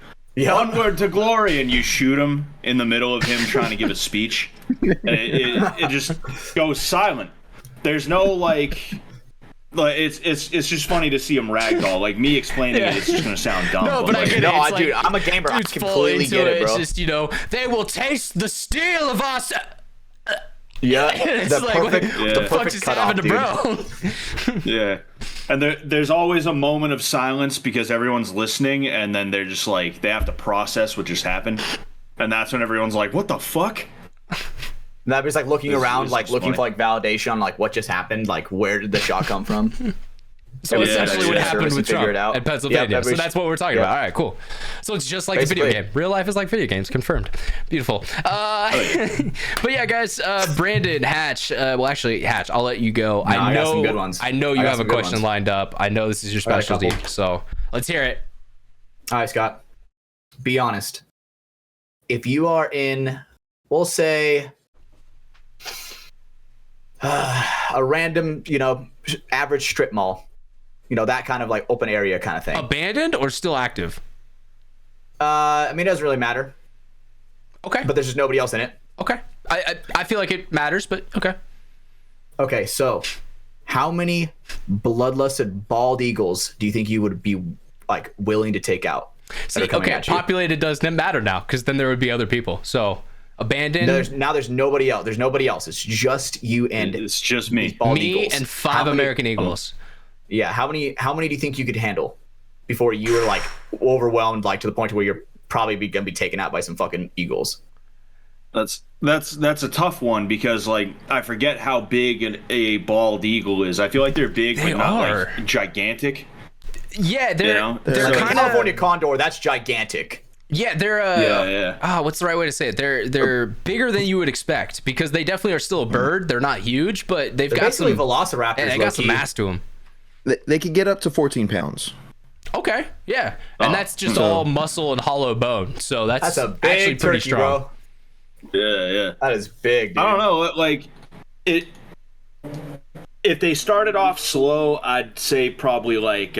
Onward to glory!" and you shoot him in the middle of him trying to give a speech, and it just goes silent. There's no like it's just funny to see him ragdoll. Like me explaining it, it's just gonna sound dumb. No, but I get it. No, It's dude, like, I'm a gamer. I dudes fall completely into get it, bro. It's just they will taste the steel of us. Yeah, It's the like, perfect, what the the fuck perfect just cutoff, happened to dude. bro? Yeah. And there's always a moment of silence because everyone's listening, and then they're just like, they have to process what just happened. And that's when everyone's like, what the fuck? That was like looking around, like looking funny. for like validation on like what just happened, like where did the shot come from? So Yeah, essentially what that's happened service with and figure Trump it out. in Pennsylvania. Yep, So that's what we're talking about. All right, cool. So it's just like a video Basically. game. Real life is like video games. Confirmed. Beautiful. But yeah, guys, Brandon, Hatch. Well, actually, Hatch, I'll let you go. I got some good ones. I know I you got have a some good question ones. lined up. I know this is your got a specialty. couple. So let's hear it. All right, Scott. Be honest. If you are in, we'll say, a random, average strip mall, that kind of like open area kind of thing. Abandoned or still active? I mean, it doesn't really matter, Okay. but there's just nobody else in it. Okay. I feel like it matters, but okay. Okay, so how many bloodlusted bald eagles do you think you would be like willing to take out? that See, are coming okay, at you? populated doesn't matter now because then there would be other people. So abandoned. There's nobody else. There's nobody else. It's just you and It's just me. bald me eagles. and How 5 many- American Eagles. Yeah, how many do you think you could handle before you were like overwhelmed, like to the point where you're probably gonna be taken out by some fucking eagles? That's a tough one because like I forget how big a bald eagle is. I feel like they're big, They but not are. like gigantic. Yeah, they're Like kind a of California condor, that's gigantic. yeah, they're Yeah. what's the right way to say it? They're bigger than you would expect because they definitely are still a bird. They're not huge, but they've They're got basically some velociraptors. and they got some low-key. mass to them. They could get up to 14 pounds. Okay, yeah, and that's just So- all muscle and hollow bone. So that's That's a actually big pretty turkey, strong. bro. Yeah. That is big, dude. I don't know. Like it. If they started off slow, I'd say probably like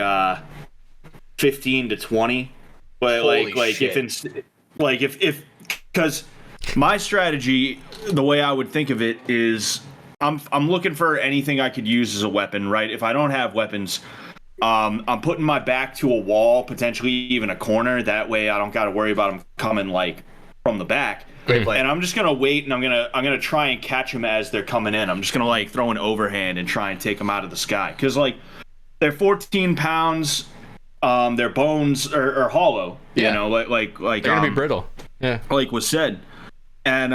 15 to 20. But Holy like shit. if because my strategy, the way I would think of it is, I'm looking for anything I could use as a weapon, right? If I don't have weapons, I'm putting my back to a wall, potentially even a corner. That way, I don't got to worry about them coming like from the back. Great play. And I'm just gonna wait, and I'm gonna try and catch them as they're coming in. I'm just gonna like throw an overhand and try and take them out of the sky, because like they're 14 pounds. Their bones are hollow. Yeah. You know, like They're gonna be brittle. Yeah. like was said, and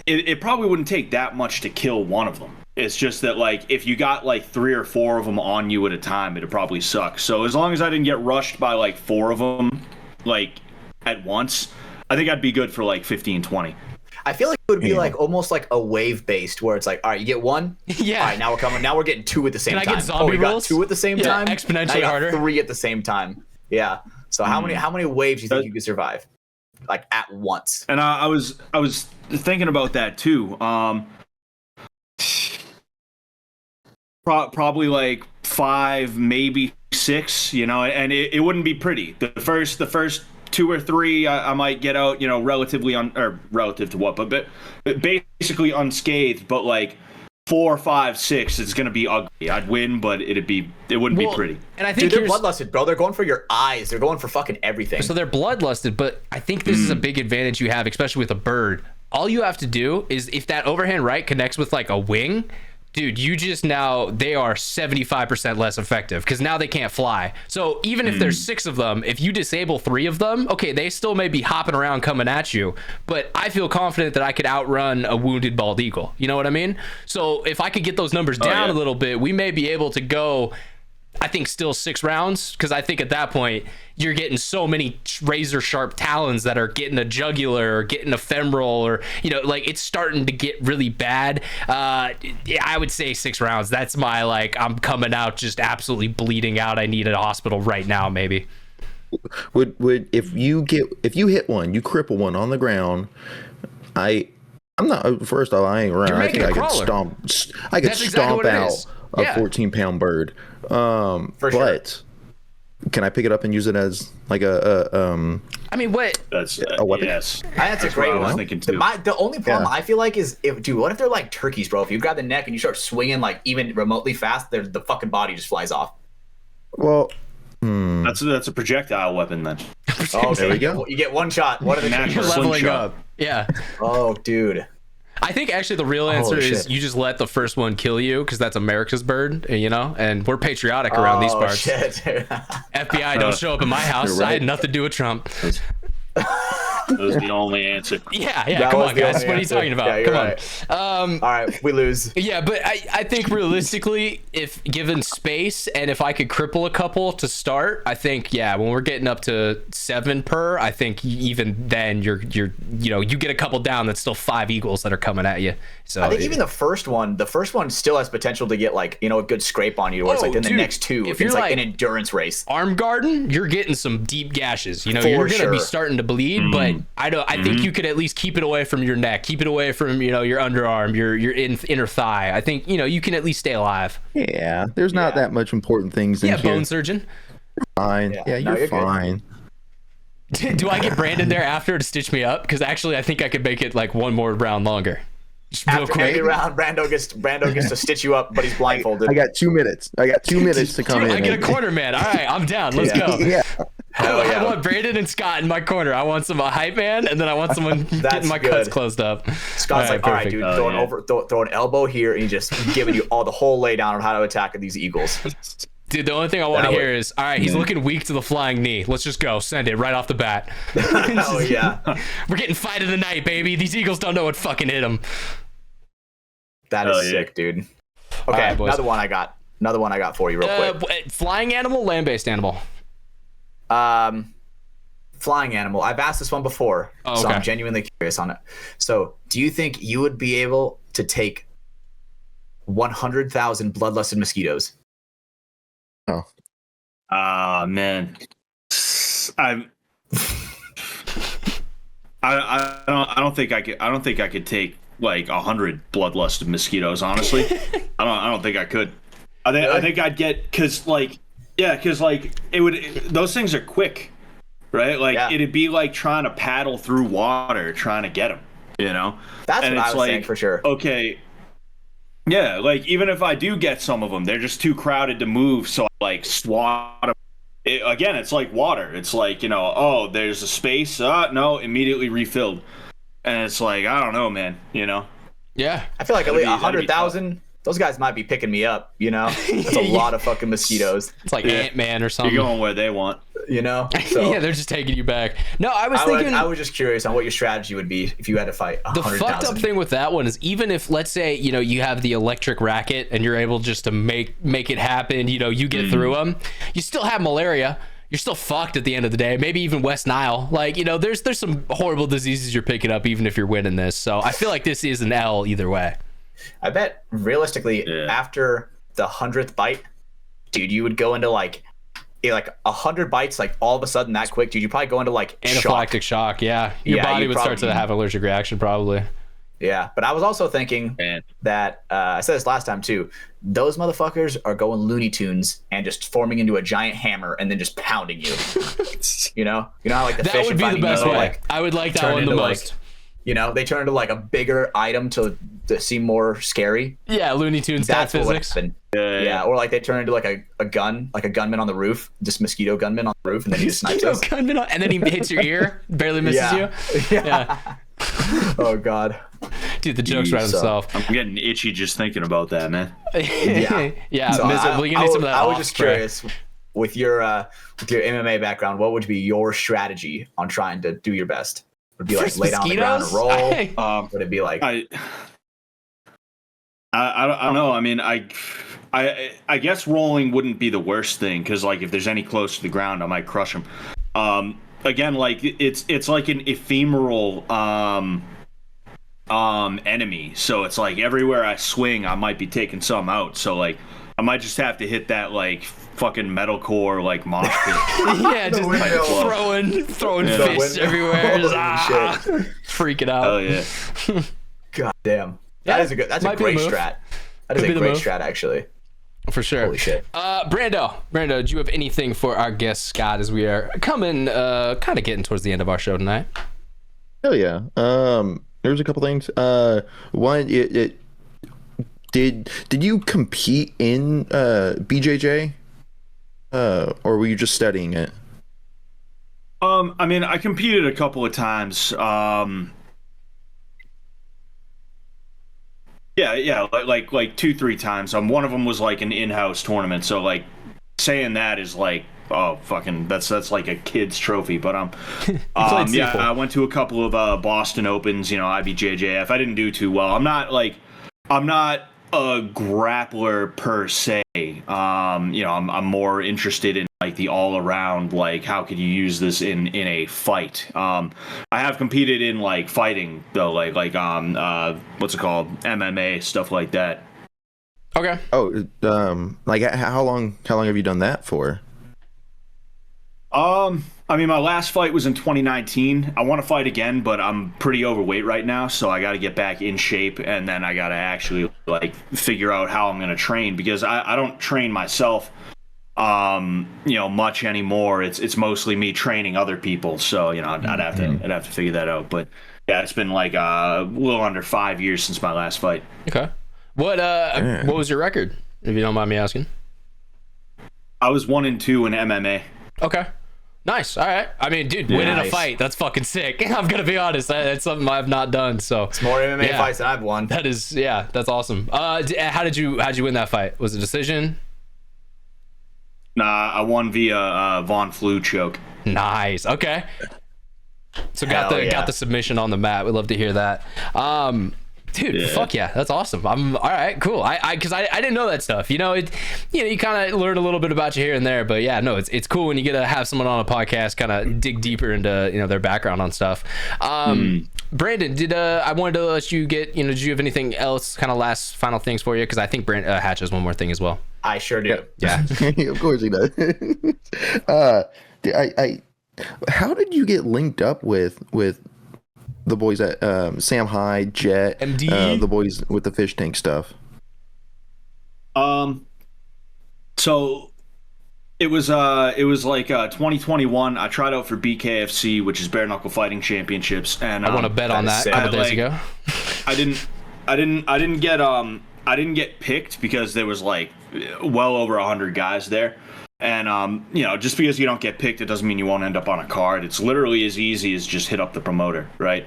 it probably wouldn't take that much to kill one of them. It's just that like if you got like 3 or 4 of them on you at a time, it'd probably suck. So as long as I didn't get rushed by like 4 of them like at once, I think I'd be good for like 15, 20. I feel like it would be like almost like a wave based where it's like, all right, you get one. Yeah. All right, now we're coming. Now we're getting two at the same Can I time. get zombie you got rules? two at the same time. Exponentially now you got harder. 3 at the same time. Yeah. So how many waves do you think you could survive, like at once? And I was thinking about that too. Probably like 5, maybe 6. You know, and it wouldn't be pretty. The first 2 or 3, I might get out, you know, relative to what, but basically unscathed. But like 4, 5, 6, it's gonna be ugly. I'd win, but it wouldn't be pretty. And I think Dude, they're bloodlusted, bro. They're going for your eyes. They're going for fucking everything. So they're bloodlusted, but I think this is a big advantage you have, especially with a bird. All you have to do is if that overhand right connects with like a wing, dude, they are 75% less effective because now they can't fly. So even if there's 6 of them, if you disable 3 of them, okay, they still may be hopping around coming at you, but I feel confident that I could outrun a wounded bald eagle. You know what I mean? So if I could get those numbers down a little bit, we may be able to go, I think, still 6 rounds, because I think at that point you're getting so many razor sharp talons that are getting a jugular or getting a femoral, or, you know, like it's starting to get really bad. I would say 6 rounds. That's my, like, I'm coming out just absolutely bleeding out. I need a hospital right now, maybe. Would if you hit one, you cripple one on the ground, I'm not, first of all, I ain't around. I think I could stomp out a 14-pound bird. But can I pick it up and use it as like a I mean, what? That's a weapon? Yes. That's a great what I was one. thinking too. The only problem I feel like is, what if they're like turkeys, bro? If you grab the neck and you start swinging like even remotely fast, the fucking body just flies off. Well, that's a projectile weapon then. Oh, there we go. You get one shot. What are the Natural You're leveling slingshot. up. Yeah. Oh, dude. I think actually the real answer is you just let the first one kill you, because that's America's bird, you know, and we're patriotic around these parts. Shit. FBI, don't show up in my house. I had nothing to do with Trump. That was the only answer. Yeah. Come on, guys. What are you talking about? Yeah, Come right. on. All right, we lose. Yeah, but I think realistically, if given space and if I could cripple a couple to start, I think, when we're getting up to 7 per, I think even then you get a couple down, that's still 5 eagles that are coming at you. So I think even the first one still has potential to get like, a good scrape on you, where it's like in the next 2, if it's you're like an endurance race. Arm guarding, you're getting some deep gashes. You're going to be starting to bleed, but I think you could at least keep it away from your neck, keep it away from, your underarm, your inner thigh. I think, you can at least stay alive. Yeah, there's not that much important things in here. Bone surgeon. Fine. Yeah, you're fine. Do I get Brandon there after to stitch me up? Because actually, I think I could make it like one more round longer. After every round, Brando gets to stitch you up, but he's blindfolded. I got 2 minutes. To come in. I get a corner man. All right, I'm down. Let's go. Yeah. I want Brandon and Scott in my corner. I want some hype man, and then I want someone getting my cuts closed up. Scott's all right, dude, throw an elbow here, and he's just giving you the whole laydown on how to attack these eagles. Dude, the only thing I want to hear is, all right, he's looking weak to the flying knee. Let's just go. Send it right off the bat. Oh, yeah. We're getting fight of the night, baby. These eagles don't know what fucking hit them. That is sick, dude. Okay, right, another one I got for you real quick. Flying animal, land-based animal? Flying animal. I've asked this one before, so I'm genuinely curious on it. So, do you think you would be able to take 100,000 bloodlusted mosquitoes? Oh. Man. I don't think I could take like 100 bloodlusted mosquitoes, honestly. I don't think I could. I think I'd get, because it would, those things are quick, right? Like it'd be like trying to paddle through water trying to get them, That's what I was saying for sure. Okay. Yeah, like even if I do get some of them, they're just too crowded to move, so I like swat them. Again, it's like water. It's like, there's a space. No, immediately refilled. And it's like, I don't know, man, Yeah. I feel like at least 100,000, those guys might be picking me up, That's a lot of fucking mosquitoes. It's like Ant-Man or something. You're going where they want. So, yeah, they're just taking you back. No, I was just curious on what your strategy would be if you had to fight 100,000. The fucked up thing with that one is, even if, let's say, you have the electric racket and you're able just to make it happen, you get through them, you still have malaria. you're still fucked at the end of the day. Maybe even West Nile. Like, you know, there's some horrible diseases you're picking up even if you're winning this. So I feel like this is an L either way. I bet realistically after the 100th bite, dude, you would go into like 100 bites, like all of a sudden that quick, dude, you probably go into like anaphylactic shock. Yeah, your body would start to have an allergic reaction probably. Yeah, but I was also thinking that I said this last time too. Those motherfuckers are going Looney Tunes and just forming into a giant hammer and then just pounding you. you know how like the that fish would be the best way. Like, I would like that one the most. Like, you know, they turn into like a bigger item to seem more scary. Yeah, Looney Tunes. That's physics. Yeah, or like they turn into like a gun, like a gunman on the roof, just mosquito gunman on the roof, and then he just snipes us. Gunman and then he hits your ear, barely misses you. Yeah. Oh god, dude, the joke's right himself. I'm getting itchy just thinking about that, man. Yeah. So miserable. You need some of that. I was just curious, with your MMA background, what would be your strategy on trying to do your best? Would it be like lay down on the ground and roll? Would it be like? I don't know. I mean, I guess rolling wouldn't be the worst thing because like if there's any close to the ground, I might crush them. Again, like it's like an ephemeral enemy, so it's like everywhere I swing, I might be taking some out. So like I might just have to hit that like fucking metalcore like mosh pit. Yeah, just like throwing fists everywhere, just freaking out. Oh yeah. God damn. That's a great strat. That is a great strat, actually. For sure. Holy shit. Brando, do you have anything for our guest Scott as we are coming, kind of getting towards the end of our show tonight? Hell yeah. There's a couple things. One, did you compete in BJJ, or were you just studying it? I mean, I competed a couple of times. Yeah, like 2-3 times. One of them was like an in-house tournament. So like saying that is like, oh fucking, that's like a kid's trophy. But yeah, I went to a couple of Boston Opens. You know, IBJJF. I didn't do too well. I'm not a grappler per se. You know, I'm more interested in like the all around, like how could you use this in a fight. I have competed in like fighting though, like what's it called, MMA, stuff like that. Okay. Oh, like how long have you done that for? I mean, my last fight was in 2019. I want to fight again, but I'm pretty overweight right now, so I got to get back in shape, and then I got to actually like figure out how I'm going to train, because I don't train myself, you know, much anymore. It's mostly me training other people, so you know, I'd have to figure that out. But yeah, it's been like a little under 5 years since my last fight. Okay. What was your record, if you don't mind me asking? I was 1-2 in MMA. Okay. Nice. All right. I mean, dude, winning a fight, that's fucking sick. I'm going to be honest. That's something I've not done. So it's more MMA fights than I've won. That is, that's awesome. How did you win that fight? Was it a decision? Nah, I won via Von Flue choke. Nice. Okay. So got the submission on the mat. We'd love to hear that. Dude, fuck yeah, that's awesome. I'm all right, cool. Because I didn't know that stuff. You know, you kind of learn a little bit about you here and there, but yeah, no, it's cool when you get to have someone on a podcast kind of dig deeper into their background on stuff. Brandon, I wanted to let you get, did you have anything else, kind of final things for you? Because I think Hatch has one more thing as well. I sure do. Yeah. Of course he does. How did you get linked up with the boys at Sam Hyde, Jet, MD, the boys with the fish tank stuff? So it was like 2021. I tried out for BKFC, which is Bare Knuckle Fighting Championships, and I want to bet on that a couple days ago. I didn't get picked because there was like well over 100 guys there. And, just because you don't get picked, it doesn't mean you won't end up on a card. It's literally as easy as just hit up the promoter, right?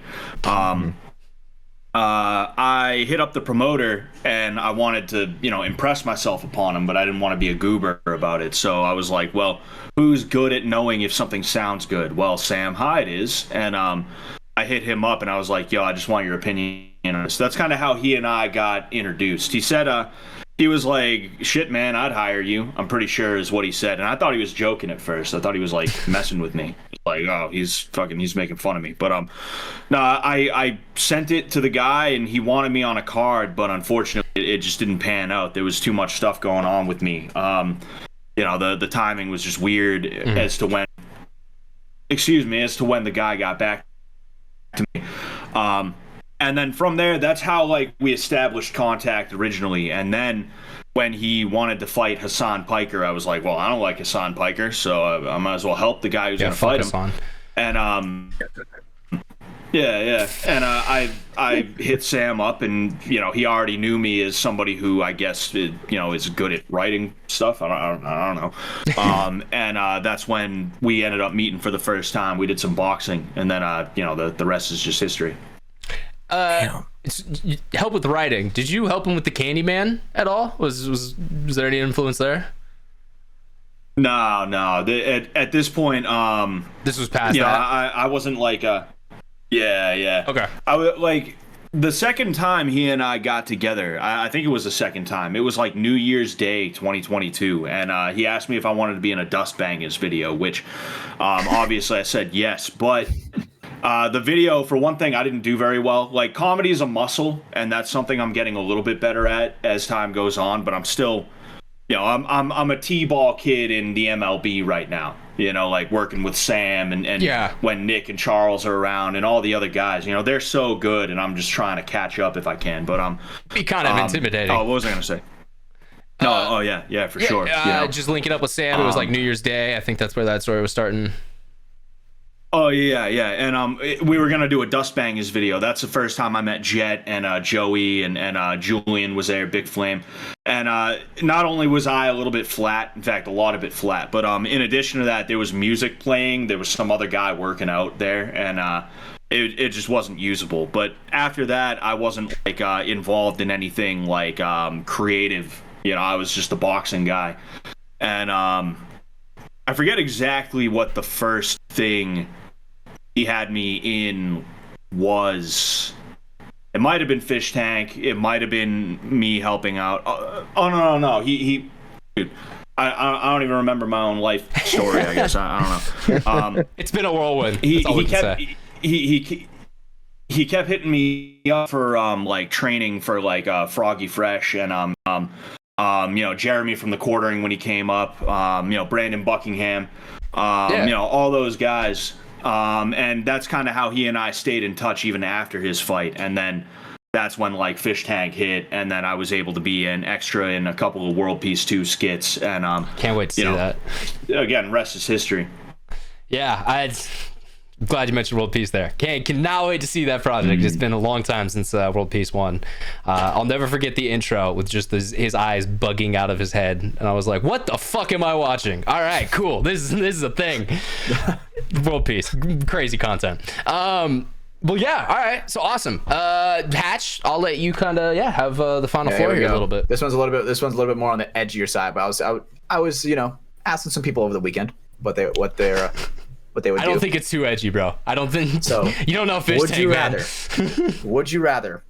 I hit up the promoter, and I wanted to, impress myself upon him, but I didn't want to be a goober about it. So I was like, well, who's good at knowing if something sounds good? Well, Sam Hyde is. And I hit him up, and I was like, yo, I just want your opinion on this. So that's kind of how he and I got introduced. He said, he was like, "Shit, man, I'd hire you." I'm pretty sure is what he said, and I thought he was joking at first. I thought he was like messing with me, like, oh, he's making fun of me. But no, I sent it to the guy, and he wanted me on a card, but unfortunately, it just didn't pan out. There was too much stuff going on with me. You know, the timing was just weird as to when. Excuse me, as to when the guy got back to me. And then from there, that's how like we established contact originally. And then when he wanted to fight Hassan Piker, I was like, well, I don't like Hassan Piker, so I might as well help the guy who's going to fight him. Hassan. And and I hit Sam up, and you know, he already knew me as somebody who I guess is good at writing stuff. I don't know. And that's when we ended up meeting for the first time. We did some boxing, and then the rest is just history. Help with writing. Did you help him with the Candyman at all? Was there any influence there? No. At this point, this was past that. I wasn't like yeah. Okay. I would like the second time he and I got together. I think it was the second time. It was like New Year's Day 2022, and he asked me if I wanted to be in a Dust Bangers video, which obviously I said yes, but. The video, for one thing, I didn't do very well. Like, comedy is a muscle, and that's something I'm getting a little bit better at as time goes on. But I'm still, I'm a T-ball kid in the MLB right now. Like working with Sam and when Nick and Charles are around and all the other guys. They're so good, and I'm just trying to catch up if I can. But be kind of intimidating. Oh, what was I gonna say? No, yeah, for sure. Just linking up with Sam. It was like New Year's Day. I think that's where that story was starting. Oh yeah, and we were gonna do a Dust Bangers video. That's the first time I met Jet and Joey and Julian was there, Big Flame, and not only was I a little bit flat, in fact a lot of it flat, but in addition to that, there was music playing. There was some other guy working out there, and it just wasn't usable. But after that, I wasn't like involved in anything like creative. I was just a boxing guy, and I forget exactly what the first thing he had me in was. It might have been Fish Tank. It might have been me helping out. No. He dude, I don't even remember my own life story. I guess I don't know. It's been a whirlwind. He kept hitting me up for like training for like Froggy Fresh and Jeremy from the Quartering when he came up, Brandon Buckingham, all those guys. And that's kind of how he and I stayed in touch even after his fight. And then that's when like Fish Tank hit, and then I was able to be an extra in a couple of World Peace 2 skits. And can't wait to see that. Again, rest is history. Yeah, I'm glad you mentioned World Peace there. Cannot wait to see that project. It's been a long time since World Peace 1. I'll never forget the intro with just his eyes bugging out of his head, and I was like, "What the fuck am I watching?" All right, cool. This is a thing. World Peace, crazy content. Well, yeah. All right, so awesome. Hatch, I'll let you kind of have the final floor here a little bit. This one's a little bit more on the edgier side, but I was asking some people over the weekend what they would do. I don't think it's too edgy, bro. I don't think so. You don't know Fish Tank, man. Would you rather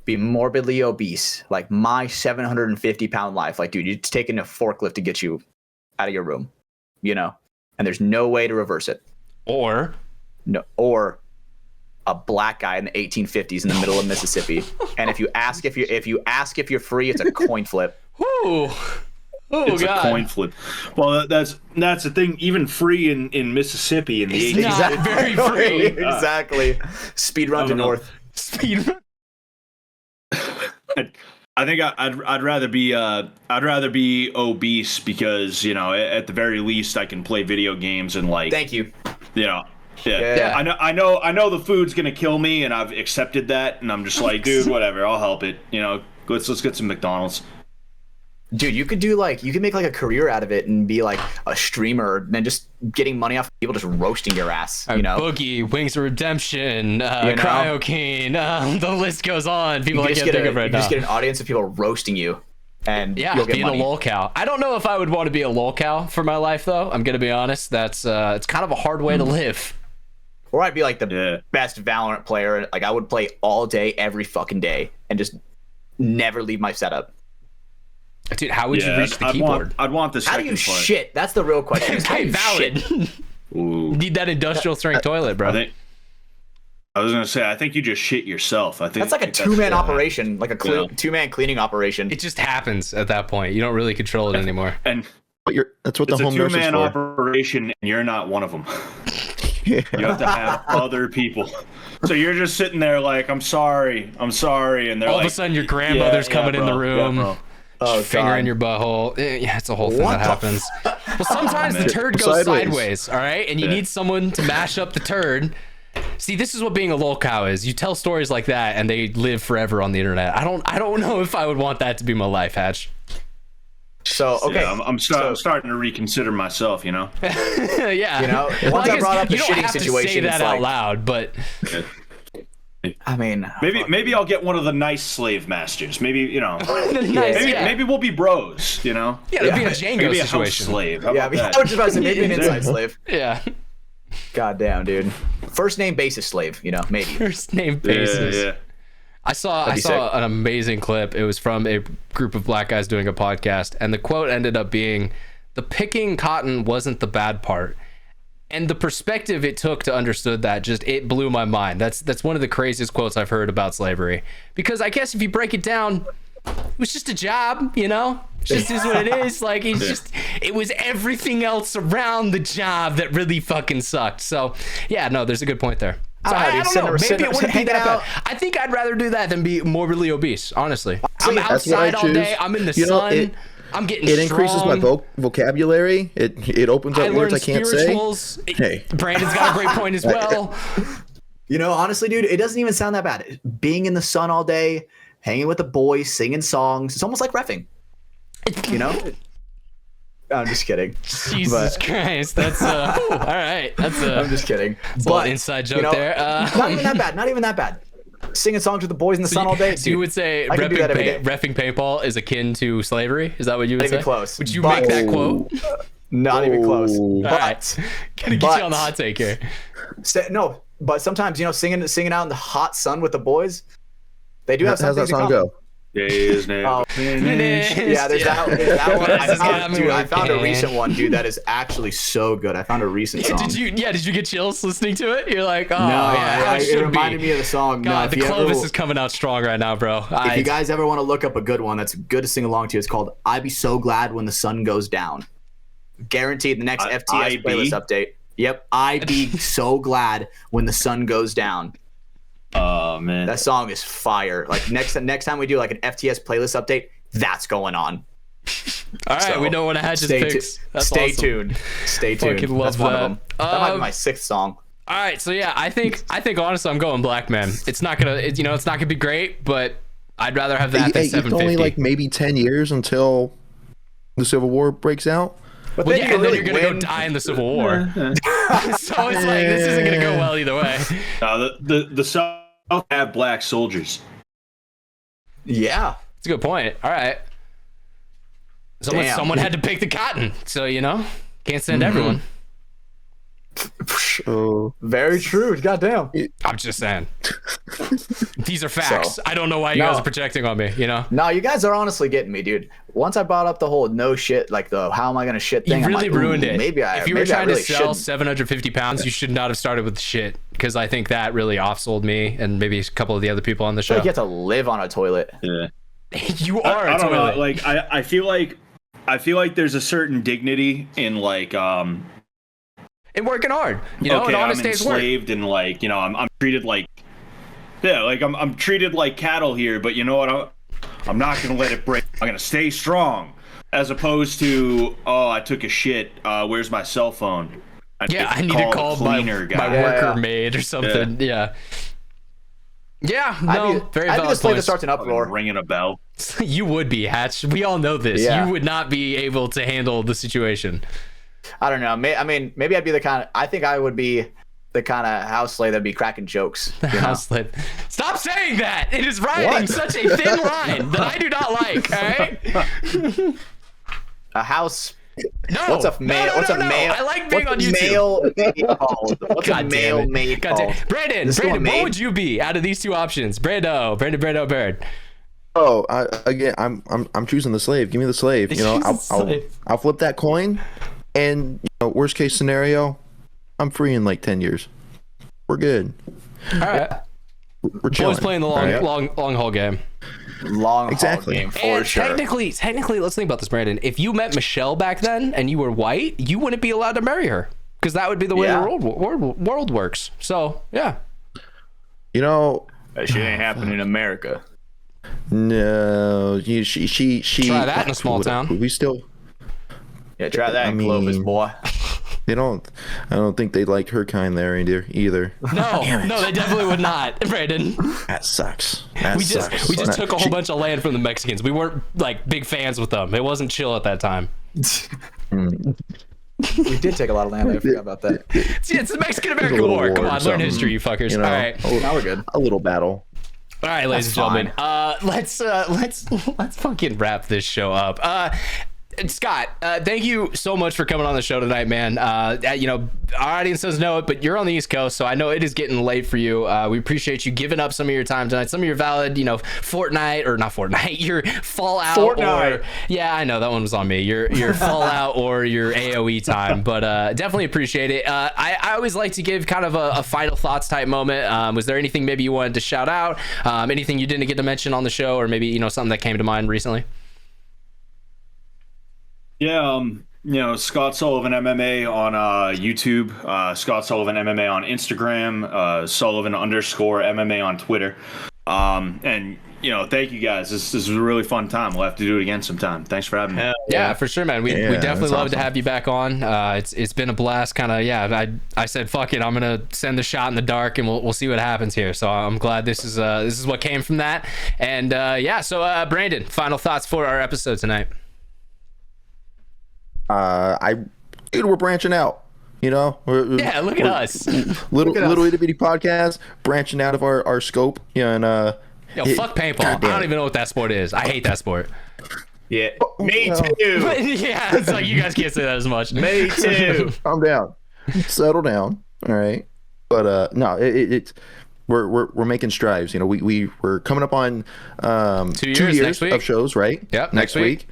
be morbidly obese, like my 750-pound life? Like, dude, it's taking a forklift to get you out of your room, and there's no way to reverse it. Or a black guy in the 1850s in the middle of Mississippi, and if you ask if you're free, it's a coin flip. Ooh. Oh, it's God. A coin flip. Well, that's the thing. Even free in Mississippi in the 80s. Not very free. Exactly. Speed run to north. Speed run. I think I'd rather be obese because at the very least I can play video games and like. Thank you. Yeah. I know the food's gonna kill me, and I've accepted that, and I'm just like, dude, whatever. I'll help it. Let's get some McDonald's. Dude, you could make like a career out of it and be like a streamer and then just getting money off people just roasting your ass, Boogie, Wings of Redemption, Cryokeen, the list goes on. People just get an audience of people roasting you, and you'll get being money. A lolcow. I don't know if I would want to be a lolcow for my life, though. I'm gonna be honest. That's it's kind of a hard way to live. Or I'd be like the best Valorant player. Like I would play all day, every fucking day, and just never leave my setup. Dude, how would you reach the keyboard? I'd want the How second do you part. shit? That's the real question. How do you valid. shit? Ooh. Need that industrial strength toilet, bro. I was gonna say, I think you just shit yourself. I think That's like a two-man operation, like a two-man cleaning operation. It just happens at that point. You don't really control it anymore. And That's what the it's a home nurse is two-man for. operation, and you're not one of them. You have to have other people. So you're just sitting there like, I'm sorry, and they're All like, of a sudden, your grandmother's coming in the room. bro. Finger in your butthole. Yeah, it's a whole thing that happens. Well, sometimes the turd goes sideways, all right? And you need someone to mash up the turd. See, this is what being a lolcow is. You tell stories like that, and they live forever on the internet. I don't know if I would want that to be my life, Hatch. So, okay. Yeah, I'm starting to reconsider myself, you know? Yeah. You know, once I brought up the you don't shitting have to situation, say that it's out like, loud, but... I mean, Maybe I'll get one of the nice slave masters. Maybe, you know. Maybe we'll be bros, you know? Yeah, it'd be a Django maybe a house situation. slave. How yeah, I about mean, that? I was just about to say, maybe an inside slave. Yeah. God damn, dude. First name basis slave, you know, maybe. First name basis. Yeah. I saw sick. an amazing clip. It was from a group of black guys doing a podcast, and the quote ended up being, "The picking cotton wasn't the bad part." And the perspective it took to understood that, just, it blew my mind. That's one of the craziest quotes I've heard about slavery. Because I guess if you break it down, it was just a job, you know? It just is what it is. Like, it was everything else around the job that really fucking sucked. So, yeah, no, there's a good point there. So I don't know. Maybe it wouldn't be that bad. I think I'd rather do that than be morbidly obese, honestly. I'm outside all day. I'm in the sun. I'm getting strong. It increases my vocabulary. It opens up words I can't say. Hey. Brandon's got a great point as well. You know, honestly, dude, it doesn't even sound that bad. Being in the sun all day, hanging with the boys, singing songs. It's almost like reffing. You know? I'm just kidding. Jesus Christ. That's all right. I'm just kidding. It's a little inside joke there. Not even that bad. Not even that bad. Singing songs with the boys in the sun all day. So you would say reffing paintball is akin to slavery? Is that what you would say? Not even close. Would you make that quote? Not even close. But gonna get you on the hot take here. No, but sometimes, you know, singing out in the hot sun with the boys, they do have something. How's that song go? Yeah, there's that one. I found a recent one, dude, that is actually so good. I found a recent song. Did you get chills listening to it? You're like, oh, no, yeah, it reminded me of the song. God, no, the Clovis is coming out strong right now, bro. If you guys ever want to look up a good one that's good to sing along to, it's called "I Be So Glad When the Sun Goes Down." Guaranteed the next FTS playlist update. Yep, I be so glad when the sun goes down. Oh man, that song is fire. Like next time we do like an FTS playlist update, that's going on. All right, so, we know what Hatch's picks. Stay tuned. Stay tuned. Fucking love that's one of them. That might be my sixth song. All right, so yeah, I think honestly, I'm going black, man. It's not gonna be great, but I'd rather have that than 750. It's only like maybe 10 years until the Civil War breaks out. But well, yeah, and then you're gonna go die in the Civil War. So it's like this isn't gonna go well either way. The South have black soldiers. Yeah, that's a good point. All right, someone had to pick the cotton, so can't send everyone. Oh, very true. Goddamn. I'm just saying. These are facts. So, I don't know why you guys are projecting on me, No, you guys are honestly getting me, dude. Once I brought up the whole no shit, like the how am I gonna shit thing, you really ruined it. If you were trying to sell 750 pounds, you should not have started with shit, because I think that really off-sold me and maybe a couple of the other people on the show. You get to live on a toilet. Yeah. You are a toilet. Like I feel like there's a certain dignity in like and working hard, and honest I'm day's work. Enslaved and like I'm treated like I'm treated like cattle here, but you know what? I'm not gonna let it break. I'm gonna stay strong, as opposed to I took a shit. Where's my cell phone? I need to call my worker maid or something. Yeah. No, very valid. I just play that starts an uproar. Ringing a bell. You would be, Hatch. We all know this. Yeah. You would not be able to handle the situation. I don't know. I mean, maybe I'd be the kind of. I think I would be the kind of house slave that'd be cracking jokes. House slave. Stop saying that. It is riding such a thin line that I do not like. All right. A house. No. What's a male? No. What's a male? I like being on YouTube. Male maid called? What's a male maid called? Brandon, what would you be out of these two options? Baird. Oh, I'm choosing the slave. Give me the slave. You know, I'll flip that coin, and worst case scenario, I'm free in like 10 years. We're good. All right. We're chilling. Boys playing the long haul game. Long Exactly. haul game for And sure. technically, let's think about this, Brandon. If you met Michelle back then and you were white, you wouldn't be allowed to marry her because that would be the way the world works. So yeah. That shit ain't happening in America. No, she Try that in a small town. We still. Yeah, try that in Clovis, boy. I don't think they like her kind there either. No, they definitely would not, Brandon. That sucks. We just took a whole bunch of land from the Mexicans. We weren't like big fans with them. It wasn't chill at that time. We did take a lot of land. I forgot about that. It's the Mexican-American War. Come on, learn history, you fuckers. All right. Now we're good. A little battle. All right, ladies and gentlemen. Let's fucking wrap this show up. Scott, thank you so much for coming on the show tonight, man. Our audience doesn't know it, but you're on the East Coast, so I know it is getting late for you. We appreciate you giving up some of your time tonight, some of your valid, your Fallout. Fortnite. Or, yeah, I know that one was on me. Your Fallout or your AOE time, but definitely appreciate it. I always like to give kind of a final thoughts type moment. Was there anything maybe you wanted to shout out? Anything you didn't get to mention on the show, or maybe something that came to mind recently? Yeah, Scott Sullivan MMA on YouTube, Scott Sullivan MMA on Instagram, Sullivan_MMA on Twitter. And thank you guys. This is a really fun time. We'll have to do it again sometime. Thanks for having me. Yeah, for sure, man. We definitely love to have you back on. It's been a blast. I said fuck it. I'm gonna send the shot in the dark, and we'll see what happens here. So I'm glad this is what came from that. And so Brandon, final thoughts for our episode tonight. We're branching out. Look at us. Little itty bitty podcast, branching out of our scope. And fuck paintball. I don't even know what that sport is. I hate that sport. Yeah, me too. Yeah, it's like you guys can't say that as much. Me too. Calm down, settle down. All right, but no, it's we're making strides. We're coming up on 2 years next week of shows, right? Yep, next week.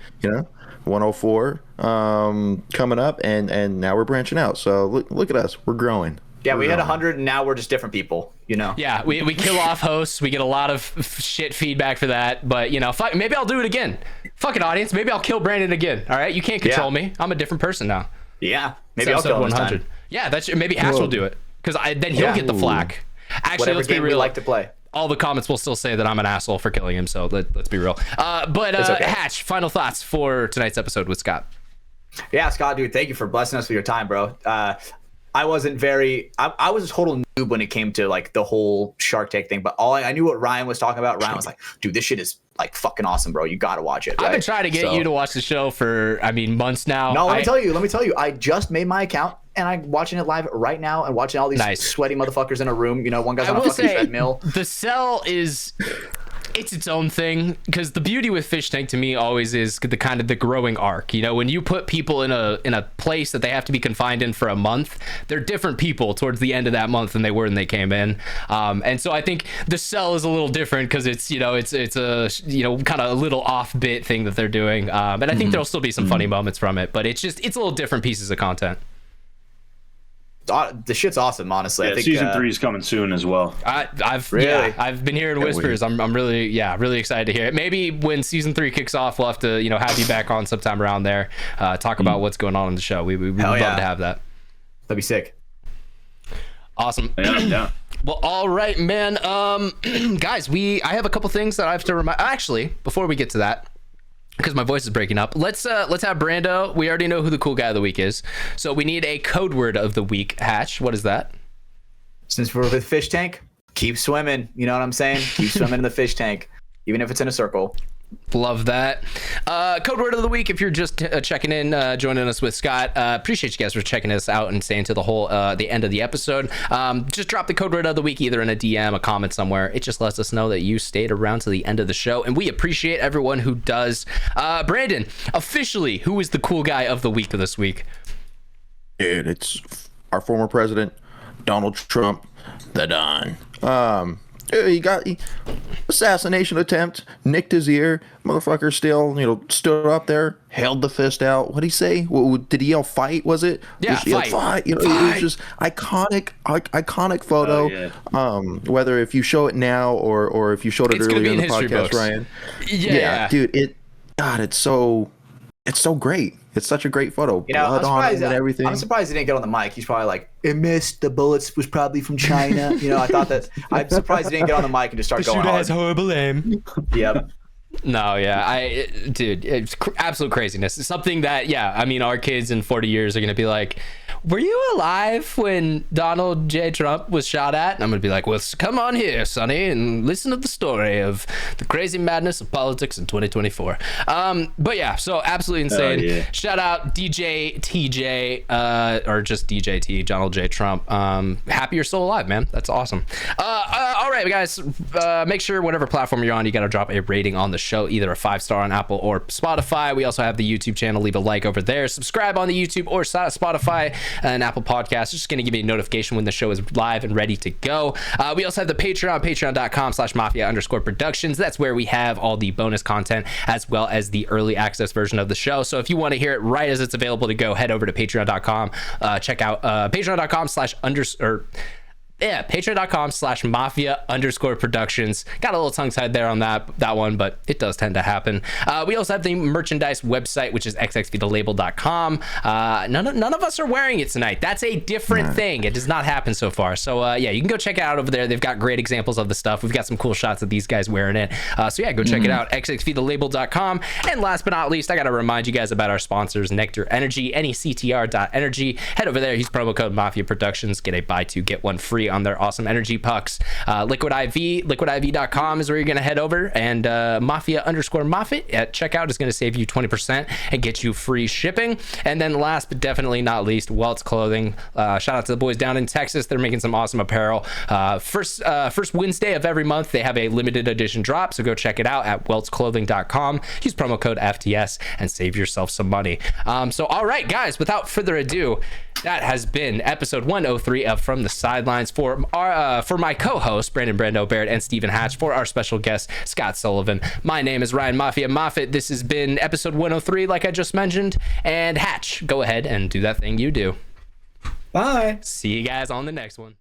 104 coming up, and now we're branching out. So look at us, we're growing. Yeah, we hit 100 and now we're just different people, Yeah, we kill off hosts. We get a lot of shit feedback for that, but fuck, maybe I'll do it again. Fuck it, audience. Maybe I'll kill Brandon again. All right, you can't control me. I'm a different person now. Yeah, maybe I'll kill him 100. Yeah, maybe Hatch will do it because then he'll get the flack. Actually, whatever let's be game real. we like to play. All the comments will still say that I'm an asshole for killing him, so let's be real. But okay. Hatch, final thoughts for tonight's episode with Scott. Yeah, Scott, dude, thank you for blessing us with your time, bro. I wasn't I was a total noob when it came to like the whole Shark Tank thing, but I knew what Ryan was talking about. Ryan was like, dude, this shit is like fucking awesome, bro. You gotta watch it. Right? I've been trying to get you to watch the show for months now. No, let me tell you, I just made my account and I'm watching it live right now and watching all these sweaty motherfuckers in a room. One guy's on a fucking treadmill. The cell is its own thing, because the beauty with Fishtank to me always is the kind of the growing arc. When you put people in a place that they have to be confined in for a month, they're different people towards the end of that month than they were when they came in. And so I think the cell is a little different because it's it's a kind of a little off bit thing that they're doing. And I think there'll still be some funny moments from it, but it's a little different pieces of content. The shit's awesome, honestly. Yeah, I think season 3 is coming soon as well. I've been hearing whispers. I'm really excited to hear it. Maybe when season 3 kicks off, we'll have to have you back on sometime around there, talk about what's going on in the show. We'd love to have that. That'd be sick. Awesome. Yeah. Well, all right, man. Guys, I have a couple things that I have to remind. Actually, before we get to that, because my voice is breaking up, let's have Brando. We already know who the cool guy of the week is, so we need a code word of the week. Hatch, what is that? Since we're with Fish Tank, keep swimming. You know what I'm saying? Keep swimming in the fish tank, even if it's in a circle. Love that. Code word of the week, if you're just checking in, joining us with Scott, appreciate you guys for checking us out and staying to the end of the episode. Just drop the code word of the week either in a DM, a comment somewhere. It just lets us know that you stayed around to the end of the show, and we appreciate everyone who does. Brandon, officially, who is the cool guy of the week this week? Dude, it's our former president, Donald Trump, the Don. Assassination attempt, nicked his ear. Motherfucker still, stood up there, held the fist out. What'd he say? Did he yell fight? Was it? Yeah, fight. It was just iconic photo. Oh, yeah. Whether if you show it now or if you showed it earlier in the podcast, books. Ryan. Yeah, dude. It's so great. It's such a great photo. Blood on it and everything. I'm surprised he didn't get on the mic. He's probably like, it missed. The bullets was probably from China. I'm surprised he didn't get on the mic and just start going hard. Has horrible aim. Yep. No, yeah, dude, it's absolute craziness. It's something that, our kids in 40 years are gonna be like, were you alive when Donald J. Trump was shot at? And I'm gonna be like, well, come on here, Sonny, and listen to the story of the crazy madness of politics in 2024. But yeah, so absolutely insane. Yeah. Shout out DJ TJ, or just DJ T, Donald J. Trump. Happy you're still alive, man. That's awesome. All right, guys, make sure whatever platform you're on, you gotta drop a rating on the show, either a 5-star on Apple or Spotify. We also have the YouTube channel. Leave a like over there. Subscribe on the YouTube or Spotify and Apple Podcasts. It's just going to give you a notification when the show is live and ready to go. We also have the patreon.com/Mafia_Productions. That's where we have all the bonus content as well as the early access version of the show. So if you want to hear it right as it's available to go, head over to patreon.com. Check out patreon.com/Mafia_Productions. Got a little tongue tied there on that one, but it does tend to happen. We also have the merchandise website, which is xxvthelabel.com. None of us are wearing it tonight. That's a different thing. It does not happen so far. So you can go check it out over there. They've got great examples of the stuff. We've got some cool shots of these guys wearing it. So go check it out, xxvthelabel.com. And last but not least, I got to remind you guys about our sponsors, NECTR Energy, NECTR.energy. Head over there, use promo code MafiaProductions, get a buy two, get one free on their awesome energy pucks. Liquid IV, liquidiv.com is where you're going to head over, and Mafia_Moffitt at checkout is going to save you 20% and get you free shipping. And then last but definitely not least, Welts Clothing. Shout out to the boys down in Texas. They're making some awesome apparel. First Wednesday of every month, they have a limited edition drop, so go check it out at weltsclothing.com. Use promo code FTS and save yourself some money. So all right, guys, without further ado, that has been episode 103 of From the Sidelines. For my co-host Brandon Brando Baird and Stephen Hatch, for our special guest Scott Sullivan, my name is Ryan Mafia Moffitt. This has been episode 103, like I just mentioned. And Hatch, go ahead and do that thing you do. Bye. See you guys on the next one.